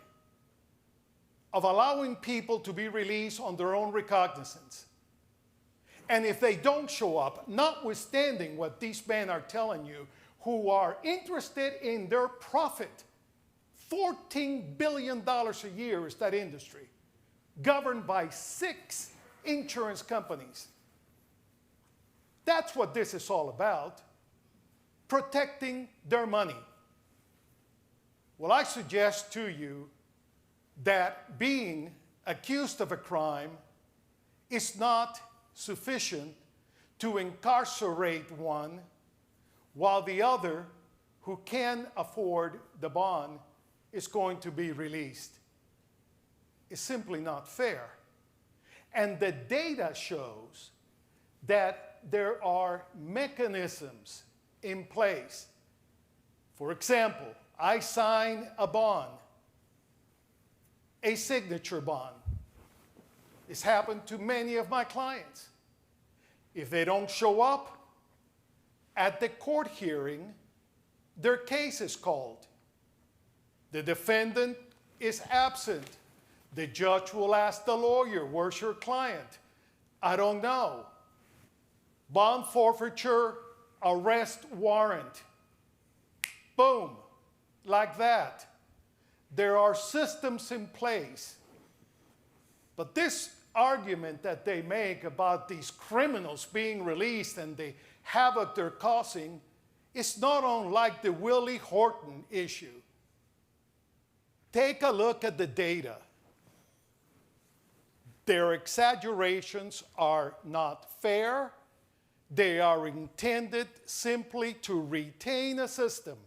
[SPEAKER 2] of allowing people to be released on their own recognizance. And if they don't show up, notwithstanding what these men are telling you, who are interested in their profit, $14 billion a year is that industry, governed by 6 insurance companies. That's what this is all about, protecting their money. Well, I suggest to you that being accused of a crime is not sufficient to incarcerate one while the other, who can afford the bond, is going to be released. It's simply not fair. And the data shows that there are mechanisms in place. For example, I sign a bond, a signature bond. This happened to many of my clients. If they don't show up at the court hearing, their case is called. The defendant is absent. The judge will ask the lawyer, "Where's your client?" "I don't know." Bond forfeiture, arrest warrant. Boom, like that. There are systems in place. But this argument that they make about these criminals being released and the havoc they're causing is not unlike the Willie Horton issue. Take a look at the data. Their exaggerations are not fair. They are intended simply to retain a system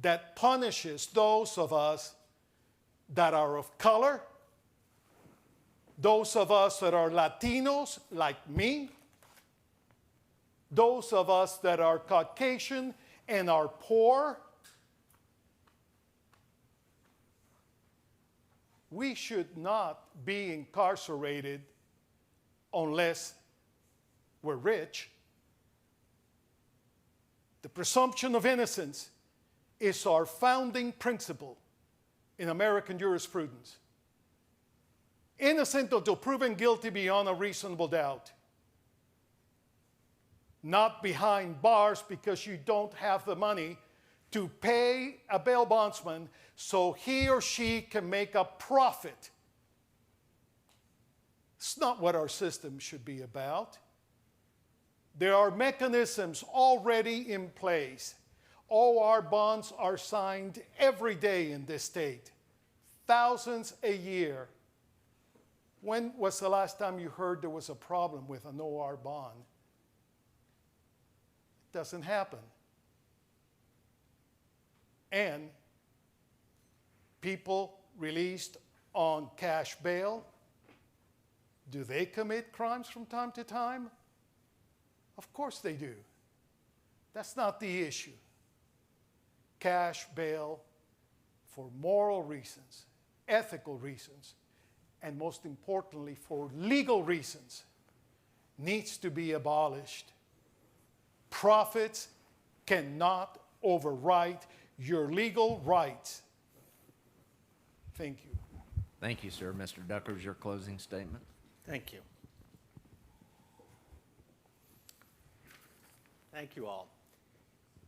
[SPEAKER 2] that punishes those of us that are of color, those of us that are Latinos, like me, those of us that are Caucasian and are poor. We should not be incarcerated unless we're rich. The presumption of innocence is our founding principle in American jurisprudence. Innocent until proven guilty beyond a reasonable doubt. Not behind bars because you don't have the money to pay a bail bondsman so he or she can make a profit. It's not what our system should be about. There are mechanisms already in place. OR bonds are signed every day in this state, thousands a year. When was the last time you heard there was a problem with an OR bond? It doesn't happen. And people released on cash bail, do they commit crimes from time to time? Of course they do. That's not the issue. Cash bail, for moral reasons, ethical reasons, and most importantly for legal reasons, needs to be abolished. Profits cannot override your legal rights. Thank you.
[SPEAKER 1] Thank you, sir. Mr. Duckers, your closing statement.
[SPEAKER 3] Thank you. Thank you all.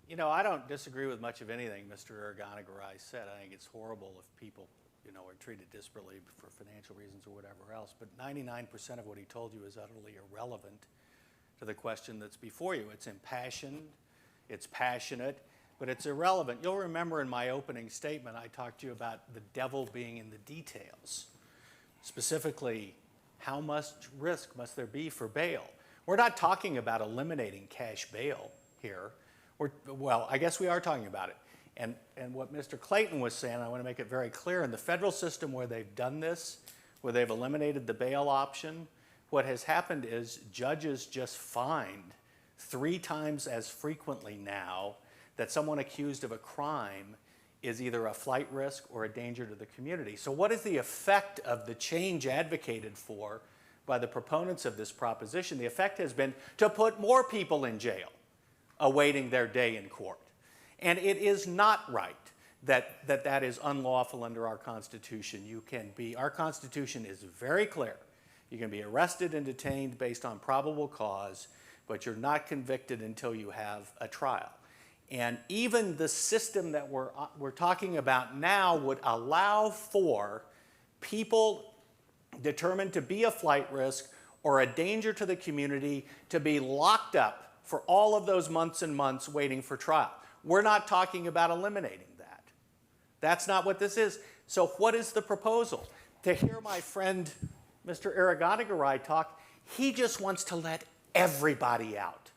[SPEAKER 3] You know, I don't disagree with much of anything Mr. Irigonegaray said. I think it's horrible if people, are treated disparately for financial reasons or whatever else. But 99% of what he told you is utterly irrelevant to the question that's before you. It's impassioned, it's passionate, but it's irrelevant. You'll remember in my opening statement, I talked to you about the devil being in the details. Specifically, how much risk must there be for bail? We're not talking about eliminating cash bail here. Well, I guess we are talking about it. And what Mr. Clayton was saying, I want to make it very clear, in the federal system where they've done this, where they've eliminated the bail option, what has happened is judges just fined 3 times as frequently now that someone accused of a crime is either a flight risk or a danger to the community. So what is the effect of the change advocated for by the proponents of this proposition? The effect has been to put more people in jail awaiting their day in court. And it is not right that is unlawful under our Constitution. Our Constitution is very clear. You can be arrested and detained based on probable cause, but you're not convicted until you have a trial. And even the system that we're talking about now would allow for people determined to be a flight risk or a danger to the community to be locked up for all of those months and months waiting for trial. We're not talking about eliminating that. That's not what this is. So what is the proposal? To hear my friend Mr. Irigonegaray talk, he just wants to let everybody out.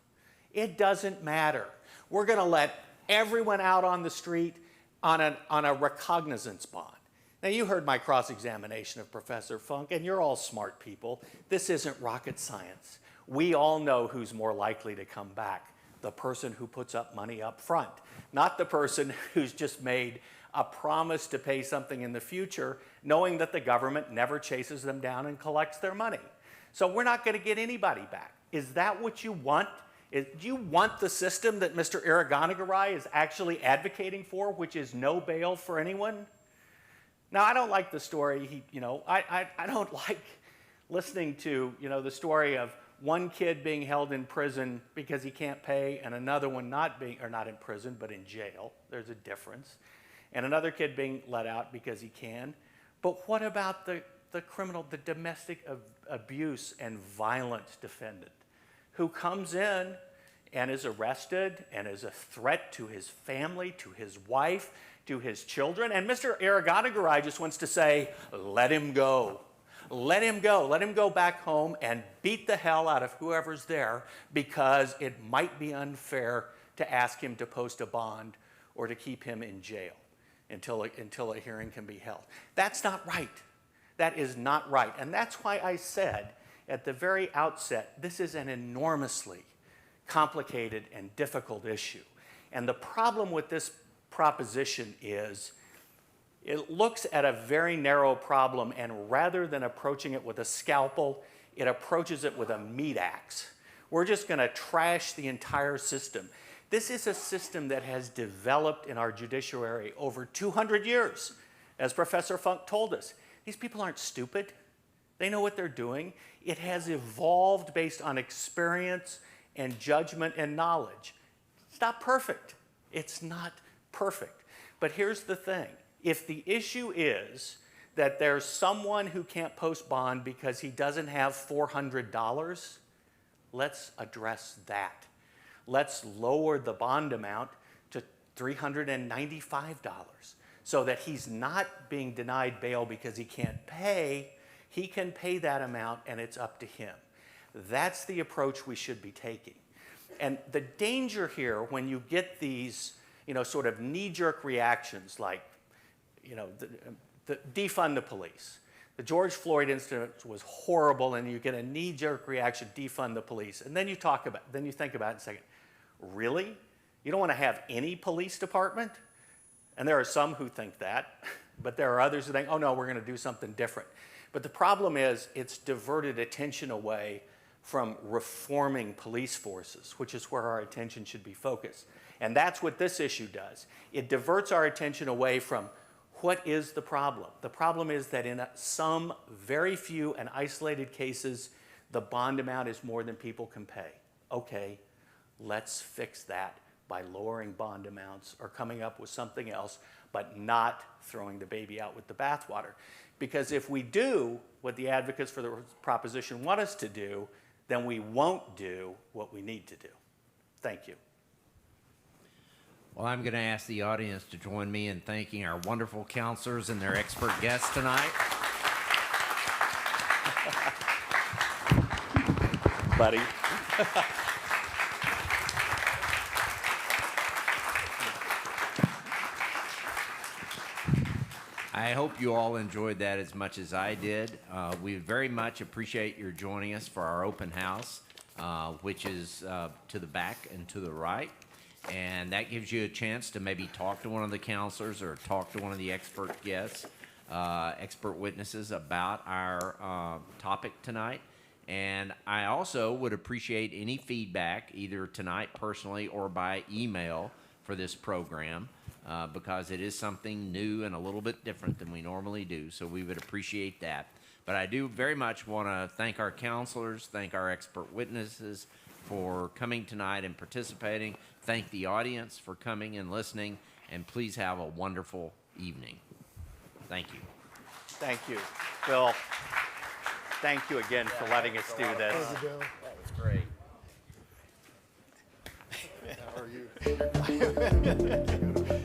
[SPEAKER 3] It doesn't matter. We're going to let everyone out on the street on a recognizance bond. Now, you heard my cross-examination of Professor Funk, and you're all smart people. This isn't rocket science. We all know who's more likely to come back. The person who puts up money up front, not the person who's just made a promise to pay something in the future, knowing that the government never chases them down and collects their money. So we're not going to get anybody back. Is that what you want? Do you want the system that Mr. Irigonegaray is actually advocating for, which is no bail for anyone? Now, I don't like the story. I don't like listening to the story of one kid being held in prison because he can't pay, and another one not in prison but in jail. There's a difference. And another kid being let out because he can. But what about the criminal, the domestic abuse and violence defendant who comes in and is arrested and is a threat to his family, to his wife, to his children? And Mr. Irigonegaray just wants to say, let him go. Let him go. Let him go back home and beat the hell out of whoever's there, because it might be unfair to ask him to post a bond or to keep him in jail until a hearing can be held. That's not right. That is not right. And that's why I said at the very outset, this is an enormously complicated and difficult issue. And the problem with this proposition is it looks at a very narrow problem, and rather than approaching it with a scalpel, it approaches it with a meat axe. We're just going to trash the entire system. This is a system that has developed in our judiciary over 200 years. As Professor Funk told us, these people aren't stupid. They know what they're doing. It has evolved based on experience and judgment and knowledge. It's not perfect. It's not perfect. But here's the thing. If the issue is that there's someone who can't post bond because he doesn't have $400, let's address that. Let's lower the bond amount to $395 so that he's not being denied bail because he can't pay. He can pay that amount, and it's up to him. That's the approach we should be taking. And the danger here, when you get these, sort of knee-jerk reactions like, the defund the police. The George Floyd incident was horrible, and you get a knee-jerk reaction, defund the police. And then you think about it and say, really? You don't want to have any police department? And there are some who think that, but there are others who think, oh no, we're going to do something different. But the problem is it's diverted attention away from reforming police forces, which is where our attention should be focused. And that's what this issue does. It diverts our attention away from what is the problem. The problem is that in some very few and isolated cases, the bond amount is more than people can pay. Okay, let's fix that by lowering bond amounts or coming up with something else, but not throwing the baby out with the bathwater. Because if we do what the advocates for the proposition want us to do, then we won't do what we need to do. Thank you.
[SPEAKER 1] Well, I'm going to ask the audience to join me in thanking our wonderful counselors and their expert guests tonight.
[SPEAKER 3] Buddy.
[SPEAKER 1] I hope you all enjoyed that as much as I did. We very much appreciate your joining us for our open house. which is to the back and to the right. And that gives you a chance to maybe talk to one of the counselors or talk to one of the expert guests, expert witnesses about our topic tonight. And I also would appreciate any feedback, either tonight personally or by email, for this program, because it is something new and a little bit different than we normally do. So we would appreciate that. But I do very much want to thank our counselors, thank our expert witnesses for coming tonight and participating. Thank the audience for coming and listening, and please have a wonderful evening. Thank you.
[SPEAKER 3] Thank you. Bill, thank you again for letting us do this.
[SPEAKER 2] Thank you, Bill.
[SPEAKER 1] That was great.
[SPEAKER 2] How are you?